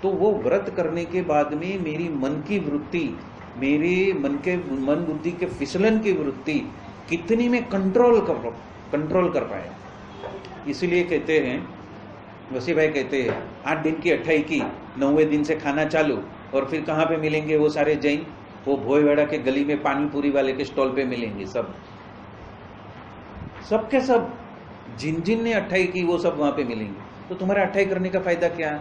तो वो व्रत करने के बाद में मेरी मन की वृत्ति, मेरे मन बुद्धि के फिसलन की वृत्ति कितनी में कंट्रोल कर पाया। इसीलिए कहते हैं, वसी भाई कहते हैं 8 दिन की 28 की 9वें दिन से खाना चालू, और फिर कहाँ पे मिलेंगे वो सारे जैन? वो भोयवाड़ा के गली में पानी पूरी वाले के स्टॉल पे मिलेंगे, सबके सब जिन जिन ने 28 की वो सब वहां पे मिलेंगे। तो तुम्हारा 28 करने का फायदा क्या?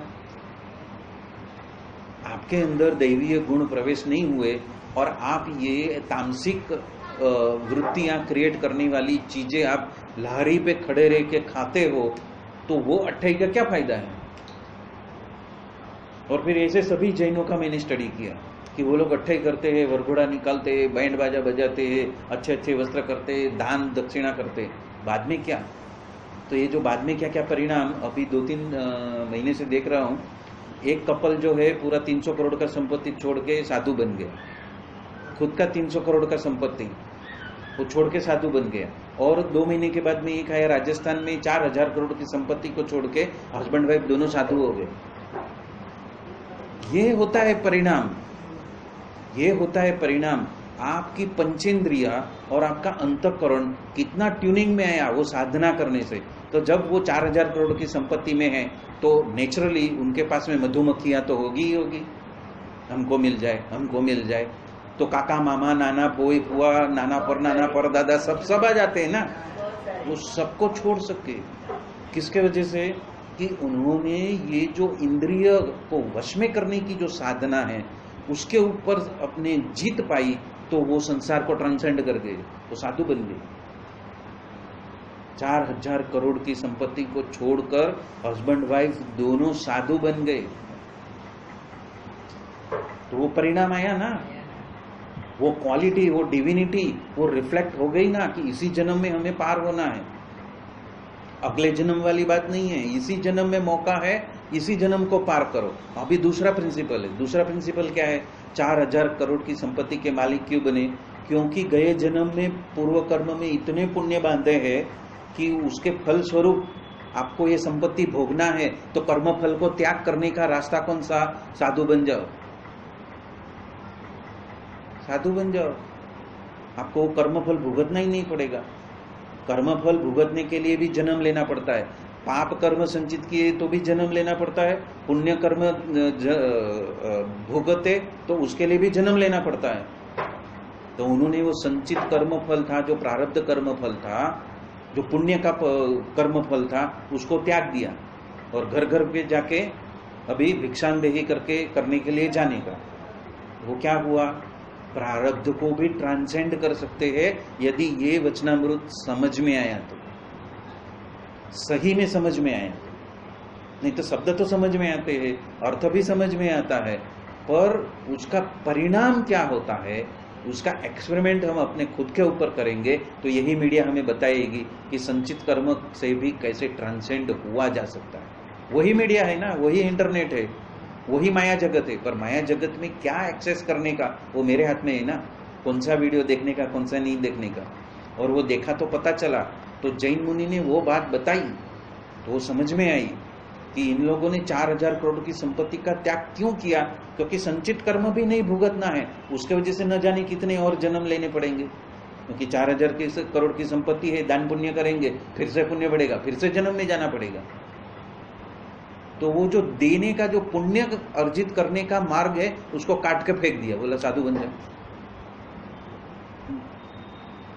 आपके अंदर दैवीय गुण प्रवेश नहीं हुए और आप ये तामसिक वृत्तियां क्रिएट करने वाली चीजें आप लहरी पे खड़े रह के खाते हो, तो वो 28 का क्या फायदा है? और फिर ऐसे सभी जैनों का मैंने स्टडी किया कि वो लोग 28 करते हैं, वरघोड़ा निकालते हैं, बैंड बाजा बजाते हैं, अच्छे अच्छे वस्त्र करते हैं, दान दक्षिणा करते हैं, बाद में क्या? तो ये जो बाद में क्या क्या परिणाम अभी 2-3 महीने से देख रहा हूं, एक कपल जो है पूरा 300 करोड़ का संपत्ति छोड़ के साधु बन गया, खुद का 300 करोड़ का संपत्ति, वो छोड़ के साधु बन गया, और 2 महीने के बाद में एक आया राजस्थान में 4000 करोड़ की संपत्ति को छोड़ के हस्बैंड वाइफ दोनों साधु हो गए। ये होता है परिणाम, ये होता है परिणाम। आपकी पंचेंद्रिया और आपका अंतःकरण कितना ट्यूनिंग में आया वो साधना करने से। तो जब वो 4000 करोड़ की संपत्ति में है तो नेचुरली उनके पास में मधुमक्खियां तो होगी ही होगी, हमको मिल जाए, हमको मिल जाए। तो काका मामा नाना पोई पुआ नाना पर दादा सब आ जाते हैं ना। वो सबको छोड़ सके, किसके वजह से कि उन्होंने ये जो इंद्रिय को वश में करने की जो साधना है उसके ऊपर अपने जीत पाई, तो वो संसार को ट्रांसेंड कर गए, वो साधु बन गए। 4000 करोड़ की संपत्ति को छोड़कर हस्बैंड वाइफ दोनों साधु बन गए। तो वो परिणाम आया ना, वो क्वालिटी, वो डिविनिटी वो रिफ्लेक्ट हो गई ना कि इसी जन्म में हमें पार होना है, अगले जन्म वाली बात नहीं है। इसी जन्म में मौका है, इसी जन्म को पार करो। अभी दूसरा प्रिंसिपल है। दूसरा प्रिंसिपल क्या है? 4000 करोड़ की संपत्ति के मालिक क्यों बने? क्योंकि गए जन्म में पूर्व कर्म में इतने पुण्य बांधे हैं कि उसके फल स्वरूप आपको ये संपत्ति भोगना है। तो कर्म फल को त्याग करने का रास्ता कौन सा? साधु बन जाओ, साधु बन जाओ, आपको कर्मफल भुगतना ही नहीं पड़ेगा। कर्मफल भुगतने के लिए भी जन्म लेना पड़ता है। पाप कर्म संचित किए तो भी जन्म लेना पड़ता है, पुण्य कर्म भुगते तो उसके लिए भी जन्म लेना पड़ता है। तो उन्होंने वो संचित कर्म फल था, जो प्रारब्ध कर्म फल था, जो पुण्य का कर्म फल था, उसको त्याग दिया और घर घर पे जाके अभी भिक्षांदेही करके करने के लिए जाने का। वो क्या हुआ? प्रारब्ध को भी ट्रांसेंड कर सकते हैं यदि ये वचनामृत समझ में आया तो, सही में समझ में आया तो। नहीं तो शब्द तो समझ में आते हैं, अर्थ भी समझ में आता है, पर उसका परिणाम क्या होता है उसका एक्सपेरिमेंट हम अपने खुद के ऊपर करेंगे तो यही मीडिया हमें बताएगी कि संचित कर्म से भी कैसे ट्रांसेंड हुआ जा सकता है। वही मीडिया है ना, वही इंटरनेट है, वही माया जगत है। पर माया जगत में क्या एक्सेस करने का वो मेरे हाथ में है ना, कौन सा वीडियो देखने का, कौन सा नहीं देखने का। और वो देखा तो पता चला, तो जैन मुनि ने वो बात बताई तो वो समझ में आई कि इन लोगों ने 4000 करोड़ की संपत्ति का त्याग क्यों किया, क्योंकि संचित कर्म भी नहीं भुगतना है, उसके वजह से न जाने कितने और जन्म लेने पड़ेंगे। क्योंकि 4000 करोड़ की संपत्ति है, दान पुण्य करेंगे, फिर से पुण्य बढ़ेगा, फिर से जन्म में जाना पड़ेगा। तो वो जो देने का, जो पुण्य अर्जित करने का मार्ग है, उसको काट के फेंक दिया, बोला साधु बन जाओ,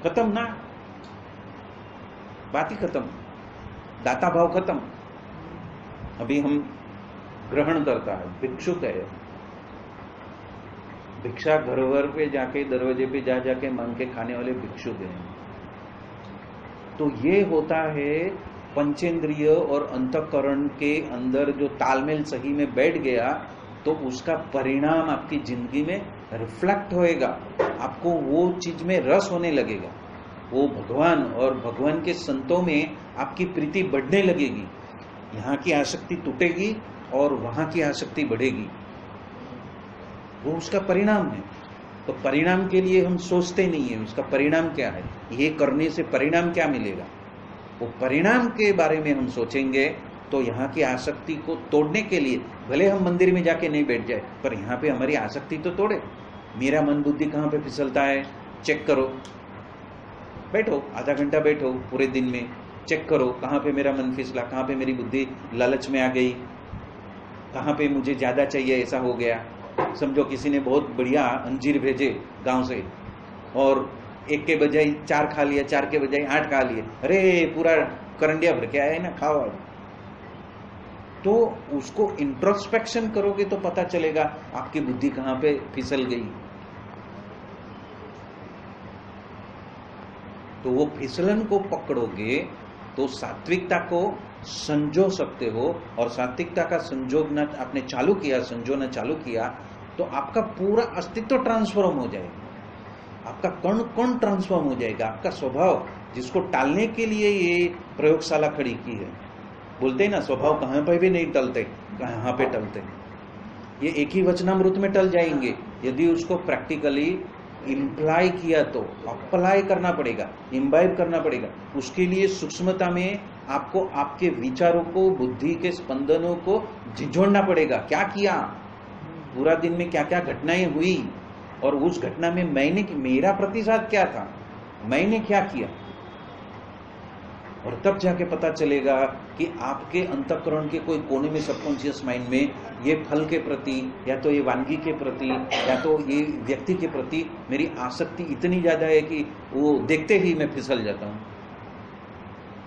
खत्म ना, बात ही खत्म, दाता भाव खत्म। अभी हम ग्रहण करता है, भिक्षुक है, भिक्षा घर घर पे जाके दरवाजे पे जा जाके मांग के खाने वाले भिक्षुक हैं। तो ये होता है पंचेंद्रिय और अंतःकरण के अंदर जो तालमेल सही में बैठ गया तो उसका परिणाम आपकी जिंदगी में रिफ्लेक्ट होएगा, आपको वो चीज में रस होने लगेगा, वो भगवान और भगवान के संतों में आपकी प्रीति बढ़ने लगेगी। यहाँ की आसक्ति टूटेगी और वहां की आसक्ति बढ़ेगी, वो उसका परिणाम है। तो परिणाम के लिए हम सोचते नहीं है उसका परिणाम क्या है, ये करने से परिणाम क्या मिलेगा, वो परिणाम के बारे में हम सोचेंगे। तो यहाँ की आसक्ति को तोड़ने के लिए भले हम मंदिर में जाके नहीं बैठ जाए, पर यहाँ पे हमारी आसक्ति तो तोड़े। मेरा मन बुद्धि कहाँ पे फिसलता है चेक करो, बैठो आधा घंटा बैठो पूरे दिन में, चेक करो कहाँ पे मेरा मन फिसला, कहाँ पे मेरी बुद्धि लालच में आ गई, कहाँ पे मुझे ज्यादा चाहिए ऐसा हो गया। समझो किसी ने बहुत बढ़िया अंजीर भेजे गांव से और एक के बजाय 4 खा लिया, 4 के बजाय 8 खा लिए, अरे पूरा करंडिया भर के आया है ना, खाओ। तो उसको इंट्रोस्पेक्शन करोगे तो पता चलेगा आपकी बुद्धि कहाँ पे फिसल गई। तो वो फिसलन को पकड़ोगे तो सात्विकता को संजो सकते हो, और सात्विकता का संजोगना आपने चालू किया, संजोना चालू किया तो आपका पूरा अस्तित्व ट्रांसफॉर्म हो जाएगा, आपका कण कण ट्रांसफॉर्म हो जाएगा, आपका स्वभाव जिसको टालने के लिए ये प्रयोगशाला खड़ी की है। बोलते हैं ना स्वभाव कहाँ पे भी नहीं टलते, कहाँ पे टलते, ये एक ही वचनामृत में टल जाएंगे यदि उसको प्रैक्टिकली इम्प्लाई किया तो अप्लाई करना पड़ेगा, इम्बाइब करना पड़ेगा। उसके लिए सूक्ष्मता में आपको आपके विचारों को, बुद्धि के स्पंदनों को झिझोड़ना पड़ेगा। क्या किया पूरा दिन में, क्या क्या घटनाएं हुई, और उस घटना में मेरा प्रतिसाद क्या था, मैंने क्या किया, और तब जाके पता चलेगा कि आपके अंतःकरण के कोई कोने में, सबकॉन्शियस माइंड में, ये फल के प्रति, या तो ये वानगी के प्रति, या तो ये व्यक्ति के प्रति मेरी आसक्ति इतनी ज्यादा है कि वो देखते ही मैं फिसल जाता हूं,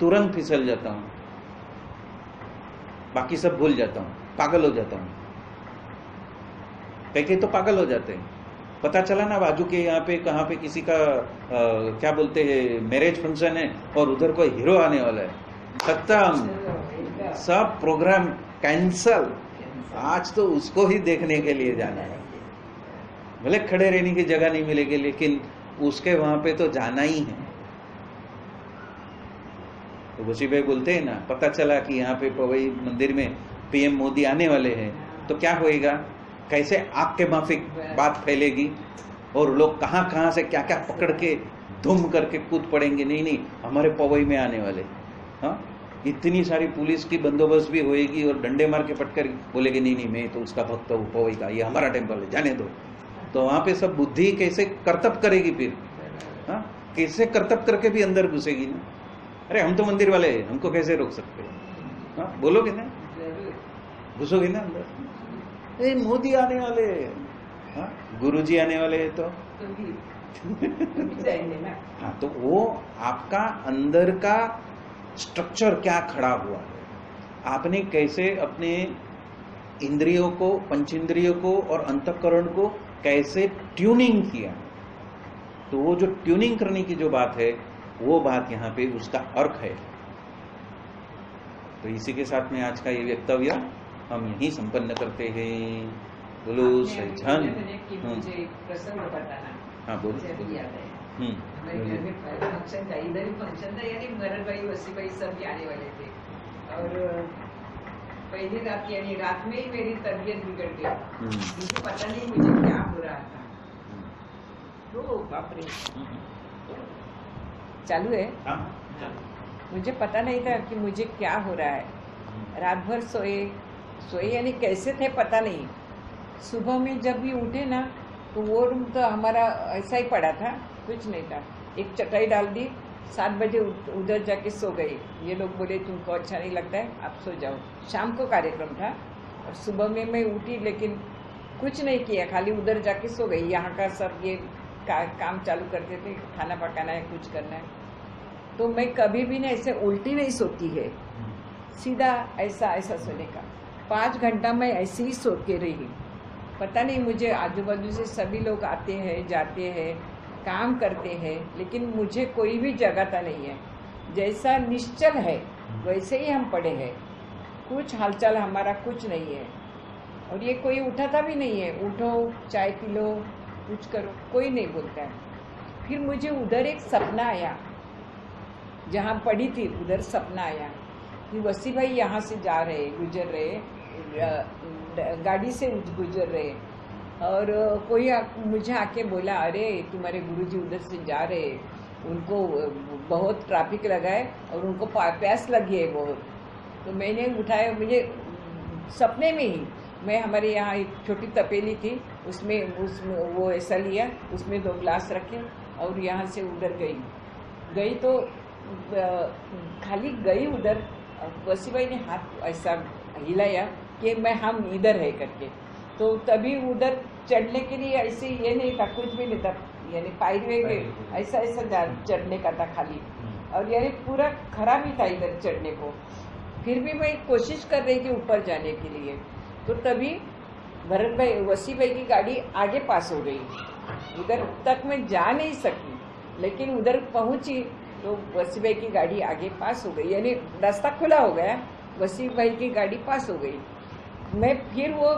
तुरंत फिसल जाता हूं, बाकी सब भूल जाता हूं, पागल हो जाता हूं। कई तो पागल हो जाते हैं। पता चला ना बाजू के यहाँ पे कहाँ पे किसी का क्या बोलते हैं मैरिज फंक्शन है और उधर कोई हीरो आने वाला है, खत्म, सब प्रोग्राम कैंसल, आज तो उसको ही देखने के लिए जाना है। भले खड़े रहने की जगह नहीं मिलेगी लेकिन उसके वहां पे तो जाना ही है। तो बसी भाई बोलते हैं ना, पता चला कि यहाँ पे पवई मंदिर में पीएम मोदी आने वाले हैं, तो क्या होएगा, कैसे आग के माफिक बात फैलेगी और लोग कहां कहां से क्या क्या पकड़ के धूम करके कूद पड़ेंगे, नहीं नहीं हमारे पवई में आने वाले। हाँ, इतनी सारी पुलिस की बंदोबस्त भी होएगी और डंडे मार के पटकर बोलेगे नहीं नहीं मैं तो उसका भक्त हूँ पवई का, ये हमारा टेम्पल है, जाने दो। तो वहां पे सब बुद्धि कैसे कर्तव्य करेगी फिर, हाँ, कैसे कर्तव्य करके भी अंदर घुसेगी ना। अरे हम तो मंदिर वाले हैं, हमको कैसे रोक सकते हो, हाँ, बोलोगे ना, घुसोगे ना अंदर। ए, मोदी आने वाले, हाँ, गुरुजी आने वाले है तो हाँ, तो वो आपका अंदर का स्ट्रक्चर क्या खड़ा हुआ है, आपने कैसे अपने इंद्रियों को, पंचेंद्रियों को और अंतःकरण को कैसे ट्यूनिंग किया। तो वो जो ट्यूनिंग करने की जो बात है, वो बात यहाँ पे उसका अर्थ है। तो इसी के साथ में आज का ये वक्तव्य हम यही संपन्न करते हैं। बोलो सजन। मुझे एक प्रसंग बताना। हाँ बोलो। मुझे अभी याद है, हमारे घर में फंक्शन था, इधर ही फंक्शन था, यानी भरत भाई, वसी भाई सब आने वाले थे। और पहली रात, यानी रात में ही मेरी तबीयत बिगड़ गई, मुझे पता नहीं मुझे क्या हो रहा था। तो बाप रे, चालू है। मुझे पता नहीं था कि मुझे क्या हो रहा है। रात भर सोए यानी कैसे थे पता नहीं। सुबह में जब भी उठे ना तो वो रूम तो हमारा ऐसा ही पड़ा था, कुछ नहीं था। एक चटाई डाल दी, 7 बजे उधर जाके सो गए। ये लोग बोले तुमको अच्छा नहीं लगता है, आप सो जाओ। शाम को कार्यक्रम था और सुबह में मैं उठी लेकिन कुछ नहीं किया, खाली उधर जाके सो गई। यहाँ का सब ये काम चालू करते थे, खाना पकाना है, कुछ करना है। तो मैं कभी भी ना ऐसे उल्टी नहीं सोती है, सीधा ऐसा सोने का। 5 घंटा मैं ऐसे ही सो के रही। पता नहीं, मुझे आजू बाजू से सभी लोग आते हैं जाते हैं, काम करते हैं, लेकिन मुझे कोई भी जगाता नहीं है। जैसा निश्चल है वैसे ही हम पड़े हैं, कुछ हालचाल हमारा कुछ नहीं है। और ये कोई उठाता भी नहीं है, उठो चाय पी लो, कुछ करो, कोई नहीं बोलता है। फिर मुझे उधर एक सपना आया, जहाँ पड़ी थी उधर सपना आया कि वसी भाई यहाँ से जा रहे, गुजर रहे, गाड़ी से गुजर रहे। और कोई मुझे आके बोला, अरे तुम्हारे गुरुजी उधर से जा रहे, उनको बहुत ट्रैफिक लगा है और उनको प्यास लगी है बहुत। तो मैंने उठाया, मुझे सपने में ही, मैं हमारे यहाँ एक छोटी तपेली थी, उसमें वो ऐसा लिया, उसमें 2 ग्लास रखे और यहाँ से उधर गई तो खाली गई उधर। वसी भाई ने हाथ ऐसा हिलाया कि हम इधर है करके। तो तभी उधर चढ़ने के लिए ऐसे ये नहीं था, कुछ भी नहीं था, यानी पायरी ऐसा चढ़ने का था खाली। और यानी पूरा खराब ही था इधर चढ़ने को। फिर भी मैं कोशिश कर रही थी ऊपर जाने के लिए। तो तभी भरत भाई, वसी भाई की गाड़ी आगे पास हो गई, उधर तक मैं जा नहीं सकी, लेकिन उधर पहुंची तो वसी भाई की गाड़ी आगे पास हो गई, यानी रास्ता खुला हो गया, वसी भाई की गाड़ी पास हो गई। मैं फिर वो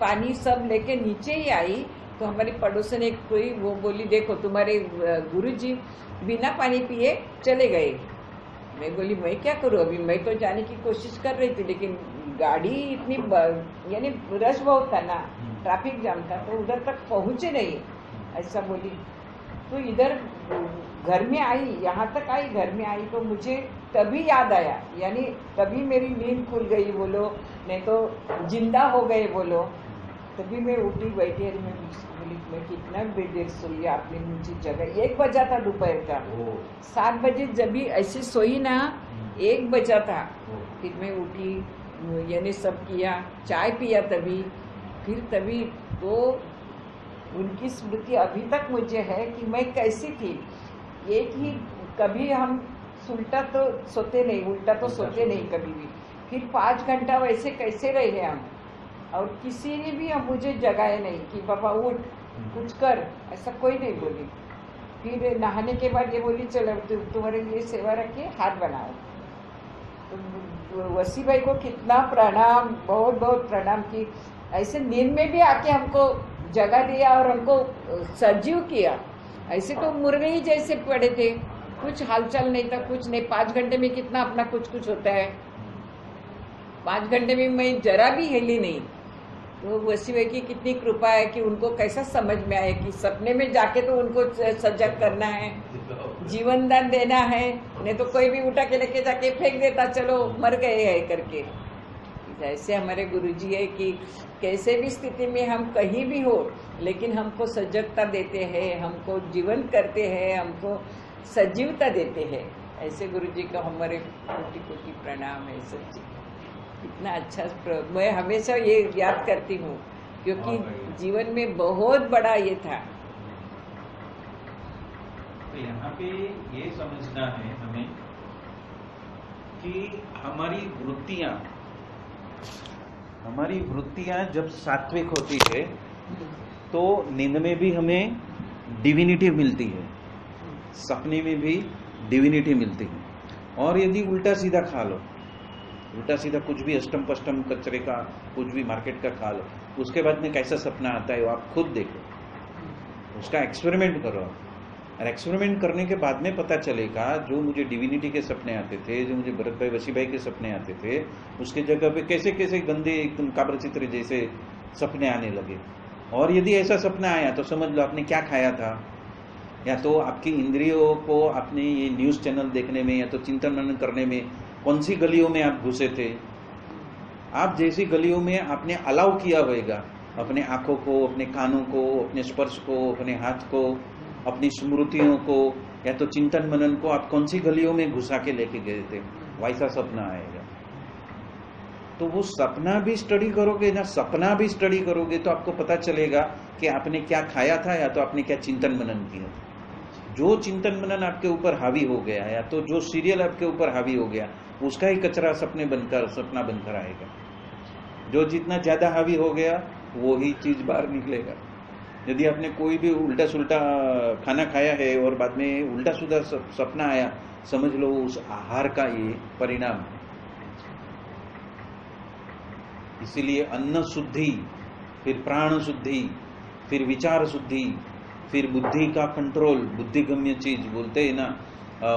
पानी सब लेके नीचे ही आई तो हमारी पड़ोसन एक कोई वो बोली, देखो तुम्हारे गुरुजी बिना पानी पिए चले गए। मैं बोली मैं क्या करूँ, अभी मैं तो जाने की कोशिश कर रही थी, लेकिन गाड़ी इतनी यानी रश बहुत था ना, ट्रैफिक जाम था, तो उधर तक पहुँचे नहीं, ऐसा बोली। तो इधर घर में आई, यहाँ तक आई, घर में आई तो मुझे तभी याद आया, यानी तभी मेरी नींद खुल गई बोलो, नहीं तो जिंदा हो गए बोलो। तभी मैं उठी बैठी और मैं बोली मैं कितना देर सोई आपने मुझे जगह। 1 बजा था दोपहर का, 7 बजे जब भी ऐसे सोई ना 1 बजा था। फिर मैं उठी, यानी सब किया, चाय पिया तभी, फिर तभी तो उनकी स्मृति अभी तक मुझे है कि मैं कैसी थी। एक ही, कभी हम उल्टा तो सोते नहीं, उल्टा तो सोते नहीं कभी भी। फिर 5 घंटा वैसे कैसे रहे हम, और किसी ने भी हम मुझे जगाए नहीं कि पापा उठ कुछ कर, ऐसा कोई नहीं बोली। फिर नहाने के बाद ये बोली चलो तुम्हारे लिए सेवा रखिए, हाथ बनाओ। तो वसी भाई को कितना प्रणाम, बहुत बहुत प्रणाम की। ऐसे नींद में भी आके हमको जगा दिया और हमको सजीव किया। ऐसे तो मुर्गे ही जैसे पड़े थे, कुछ हालचाल नहीं था, कुछ नहीं। 5 घंटे में कितना अपना कुछ कुछ होता है, 5 घंटे में मैं जरा भी हिली नहीं। तो वसी भाई की कितनी कृपा है कि उनको कैसा समझ में आए कि सपने में जाके तो उनको सजग करना है, जीवन दान देना है, नहीं तो कोई भी उठा के लेके जाके फेंक देता, चलो मर गए है करके। ऐसे हमारे गुरुजी है कि कैसे भी स्थिति में हम कहीं भी हो, लेकिन हमको सजगता देते हैं, हमको जीवन करते हैं, हमको सजीवता देते हैं। ऐसे गुरुजी को हमारे कोटि कोटि प्रणाम है। सच्ची इतना अच्छा मैं हमेशा ये याद करती हूँ, क्योंकि जीवन में बहुत बड़ा ये था। तो यहाँ पे ये समझना है हमें कि हमारी वृत्तियां जब सात्विक होती है तो नींद में भी हमें डिविनिटी मिलती है, सपने में भी डिविनिटी मिलती है। और यदि उल्टा सीधा खा लो, उल्टा सीधा कुछ भी अष्टम पष्टम कचरे का कुछ भी मार्केट का खा लो, उसके बाद में कैसा सपना आता है वो आप खुद देखो, उसका एक्सपेरिमेंट करो। और एक्सपेरिमेंट करने के बाद में पता चलेगा जो मुझे डिविनिटी के सपने आते थे, जो मुझे भरत भाई वसी भाई के सपने आते थे, उसके जगह पे कैसे कैसे गंदे एकदम काबर चित्र जैसे सपने आने लगे। और यदि ऐसा सपना आया तो समझ लो आपने क्या खाया था, या तो आपकी इंद्रियों को आपने ये न्यूज चैनल देखने में या तो चिंतन मनन करने में कौन सी गलियों में आप घुसे थे। आप जैसी गलियों में आपने अलाउ किया होगा अपने आंखों को, अपने कानों को, अपने स्पर्श को, अपने हाथ को, अपनी स्मृतियों को, या तो चिंतन मनन को, आप कौन सी गलियों में घुसा के लेके गए थे, वैसा सपना आएगा। तो वो सपना भी स्टडी करोगे ना, सपना भी स्टडी करोगे तो आपको पता चलेगा कि आपने क्या खाया था या तो आपने क्या चिंतन मनन किया। जो चिंतन मनन आपके ऊपर हावी हो गया या तो जो सीरियल आपके ऊपर हावी हो गया, उसका ही कचरा सपना बनकर आएगा। जो जितना ज्यादा हावी हो गया वो ही चीज बाहर निकलेगा। यदि आपने कोई भी उल्टा सुल्टा खाना खाया है और बाद में उल्टा सुल्टा सपना आया, समझ लो उस आहार का ये परिणाम है। इसीलिए अन्न शुद्धि, फिर प्राण शुद्धि, फिर विचार शुद्धि, फिर बुद्धि का कंट्रोल, बुद्धिगम्य चीज बोलते हैं ना,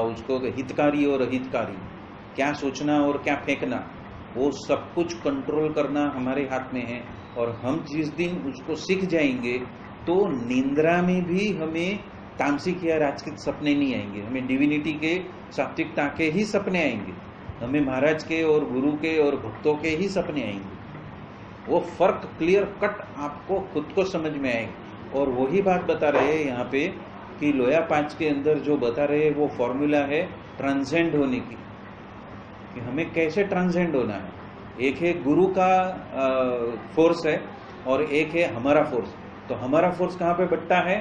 उसको हितकारी और अहितकारी, क्या सोचना और क्या फेंकना, वो सब कुछ कंट्रोल करना हमारे हाथ में है। और हम जिस दिन उसको सीख जाएंगे तो निंद्रा में भी हमें तामसिक या राजसिक सपने नहीं आएंगे, हमें डिविनिटी के, सात्विकता के ही सपने आएंगे, हमें महाराज के और गुरु के और भक्तों के ही सपने आएंगे। वो फर्क क्लियर कट आपको खुद को समझ में आएगा। और वही बात बता रहे हैं यहाँ पे कि लोया 5 के अंदर जो बता रहे हैं वो फॉर्मूला है ट्रांसेंड होने की, कि हमें कैसे ट्रांसेंड होना है। एक है गुरु का फोर्स है और एक है हमारा फोर्स। तो हमारा फोर्स कहाँ पे बढ़ता है?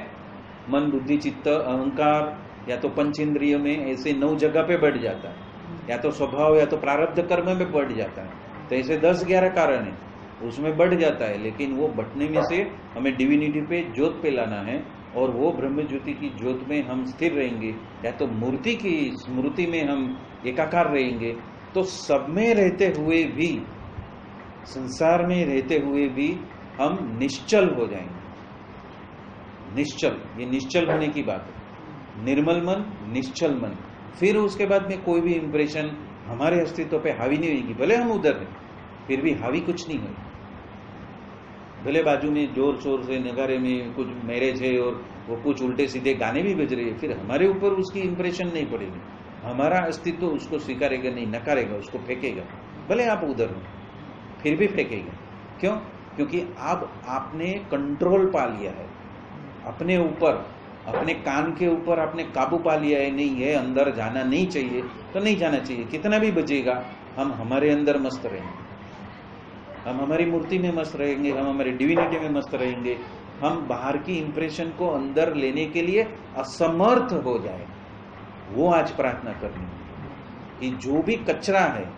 मन, बुद्धि, चित्त, अहंकार या तो पंच इंद्रिय में, ऐसे 9 जगह पे बढ़ जाता है, या तो स्वभाव या तो प्रारब्ध कर्म में बढ़ जाता है। तो ऐसे 10-11 कारण है उसमें बढ़ जाता है। लेकिन वो बढ़ने में से हमें डिविनिटी पे, ज्योत पे लाना है, और वो ब्रह्म ज्योति की ज्योत में हम स्थिर रहेंगे, या तो मूर्ति की स्मृति में हम एकाकार रहेंगे। तो सब में रहते हुए भी, संसार में रहते हुए भी हम निश्चल हो जाएंगे। निश्चल, ये निश्चल होने की बात है। निर्मल मन, निश्चल मन। फिर उसके बाद में कोई भी इंप्रेशन हमारे अस्तित्व पे हावी नहीं होगी। भले हम उधर हैं फिर भी हावी कुछ नहीं होगी। भले बाजू में जोर शोर से नगारे में कुछ मैरिज है और वो कुछ उल्टे सीधे गाने भी बज रहे हैं, फिर हमारे ऊपर उसकी इंप्रेशन नहीं पड़ेगी, हमारा अस्तित्व उसको स्वीकारेगा नहीं, नकारेगा, उसको फेंकेगा। भले आप उधर हो फिर भी फेंकेगा। क्यों? क्योंकि अब आपने कंट्रोल पा लिया है अपने ऊपर, अपने कान के ऊपर आपने काबू पा लिया है। नहीं है अंदर जाना नहीं चाहिए तो नहीं जाना चाहिए, कितना भी बजेगा हम हमारे अंदर मस्त रहेंगे, हम हमारी मूर्ति में मस्त रहेंगे, हम हमारी डिविनिटी में मस्त रहेंगे। हम बाहर की इंप्रेशन को अंदर लेने के लिए असमर्थ हो जाए, वो आज प्रार्थना करनी है कि जो भी कचरा है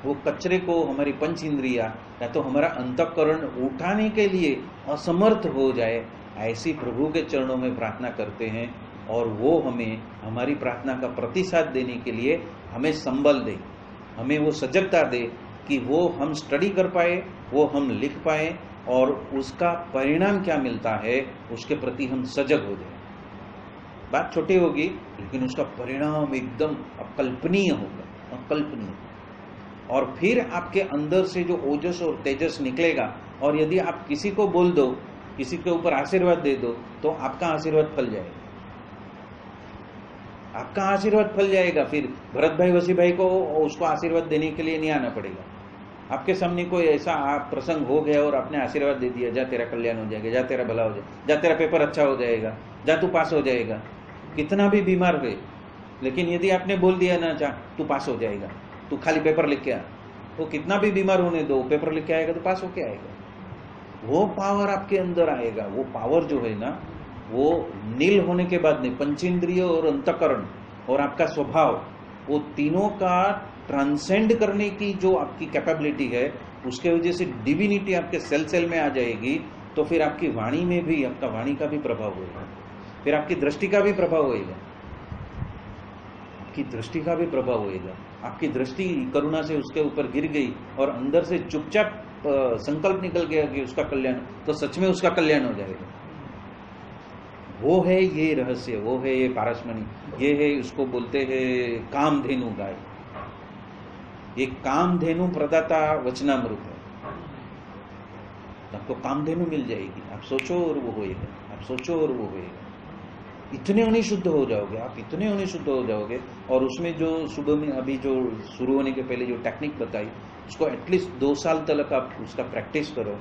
वो कचरे को हमारी पंच इंद्रिया या तो हमारा अंतःकरण उठाने के लिए असमर्थ हो जाए, ऐसी प्रभु के चरणों में प्रार्थना करते हैं। और वो हमें हमारी प्रार्थना का प्रतिसाद देने के लिए हमें संबल दे, हमें वो सजगता दे कि वो हम स्टडी कर पाए, वो हम लिख पाए और उसका परिणाम क्या मिलता है उसके प्रति हम सजग हो जाए। बात छोटी होगी लेकिन उसका परिणाम एकदम अकल्पनीय होगा, अकल्पनीय। और फिर आपके अंदर से जो ओजस और तेजस निकलेगा, और यदि आप किसी को बोल दो, किसी के ऊपर आशीर्वाद दे दो, तो आपका आशीर्वाद फल जाएगा, आपका आशीर्वाद फल जाएगा। फिर भरत भाई वसी भाई को उसको आशीर्वाद देने के लिए नहीं आना पड़ेगा। आपके सामने कोई ऐसा आप प्रसंग हो गया और आपने आशीर्वाद दे दिया, जा तेरा कल्याण हो जाएगा, जा तेरा भला हो जाएगा, जा तेरा पेपर अच्छा हो जाएगा, जा तू पास हो जाएगा। कितना भी बीमार हुए, लेकिन यदि आपने बोल दिया ना, जा तू पास हो जाएगा, तू खाली पेपर लिख के आ, तो कितना भी बीमार होने दो, पेपर लिख के आएगा तो पास होके आएगा। वो पावर आपके अंदर आएगा। वो पावर जो है ना, वो नील होने के बाद नहीं, पंचेंद्रिय और अंतःकरण और आपका स्वभाव, वो तीनों का ट्रांसेंड करने की जो आपकी कैपेबिलिटी है, उसके वजह से डिविनिटी आपके सेल सेल में आ जाएगी। तो फिर आपकी वाणी में भी, आपका वाणी का भी प्रभाव होगा, फिर आपकी दृष्टि का भी प्रभाव होएगा, आपकी दृष्टि का भी प्रभाव होएगा। आपकी दृष्टि करुणा से उसके ऊपर गिर गई और अंदर से चुपचाप संकल्प निकल गया कि उसका कल्याण, तो सच में उसका कल्याण हो जाएगा। वो है ये रहस्य, वो है ये पारसमणि, ये है, उसको बोलते हैं कामधेनु गाय। ये कामधेनु प्रदाता वचनामृत है। आपको कामधेनु मिल जाएगी, आप सोचो और वो होएगा, आप सोचो और वो होएगा। इतने अनिशुद्ध हो जाओगे आप, इतने अनिशुद्ध हो जाओगे। और उसमें जो सुबह में अभी जो शुरू होने के पहले जो टेक्निक बताई, उसको एटलीस्ट 2 साल तक आप उसका प्रैक्टिस करो।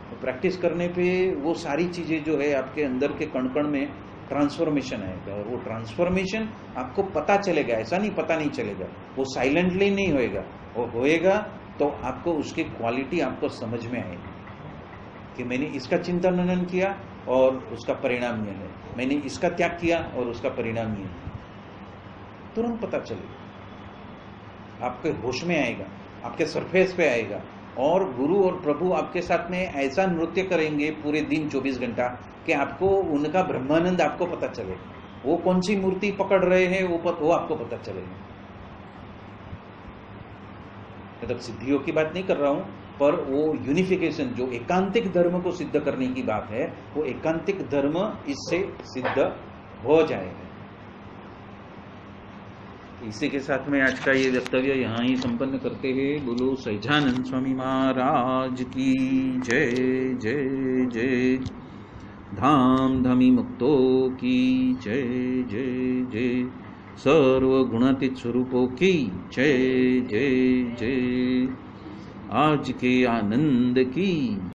तो प्रैक्टिस करने पे वो सारी चीजें जो है आपके अंदर के कण कण में ट्रांसफॉर्मेशन आएगा, और वो ट्रांसफॉर्मेशन आपको पता चलेगा, ऐसा नहीं पता नहीं चलेगा, वो साइलेंटली नहीं होएगा, वो होएगा तो आपको उसकी क्वालिटी आपको समझ में आएगी कि मैंने इसका चिंतन मनन किया और उसका परिणाम यह है, मैंने इसका त्याग किया और उसका परिणाम यह है। तुरंत पता चलेगा, आपके होश में आएगा, आपके सरफेस पे आएगा। और गुरु और प्रभु आपके साथ में ऐसा नृत्य करेंगे पूरे दिन 24 घंटा कि आपको उनका ब्रह्मानंद आपको पता चलेगा। वो कौन सी मूर्ति पकड़ रहे हैं वो आपको पता चलेगा। मतलब सिद्धियों की बात नहीं कर रहा हूं, पर वो यूनिफिकेशन जो एकांतिक धर्म को सिद्ध करने की बात है, वो एकांतिक धर्म इससे सिद्ध हो जाएगा। इसी के साथ में आज का ये वक्तव्य यहाँ ही संपन्न करते हैं। बोलो सैजानंद स्वामी महाराज की जय जय जय। धाम धमी मुक्तो की जय जय जय। सर्व गुणातीत स्वरूपों की जय जय जय। आज के आनंद की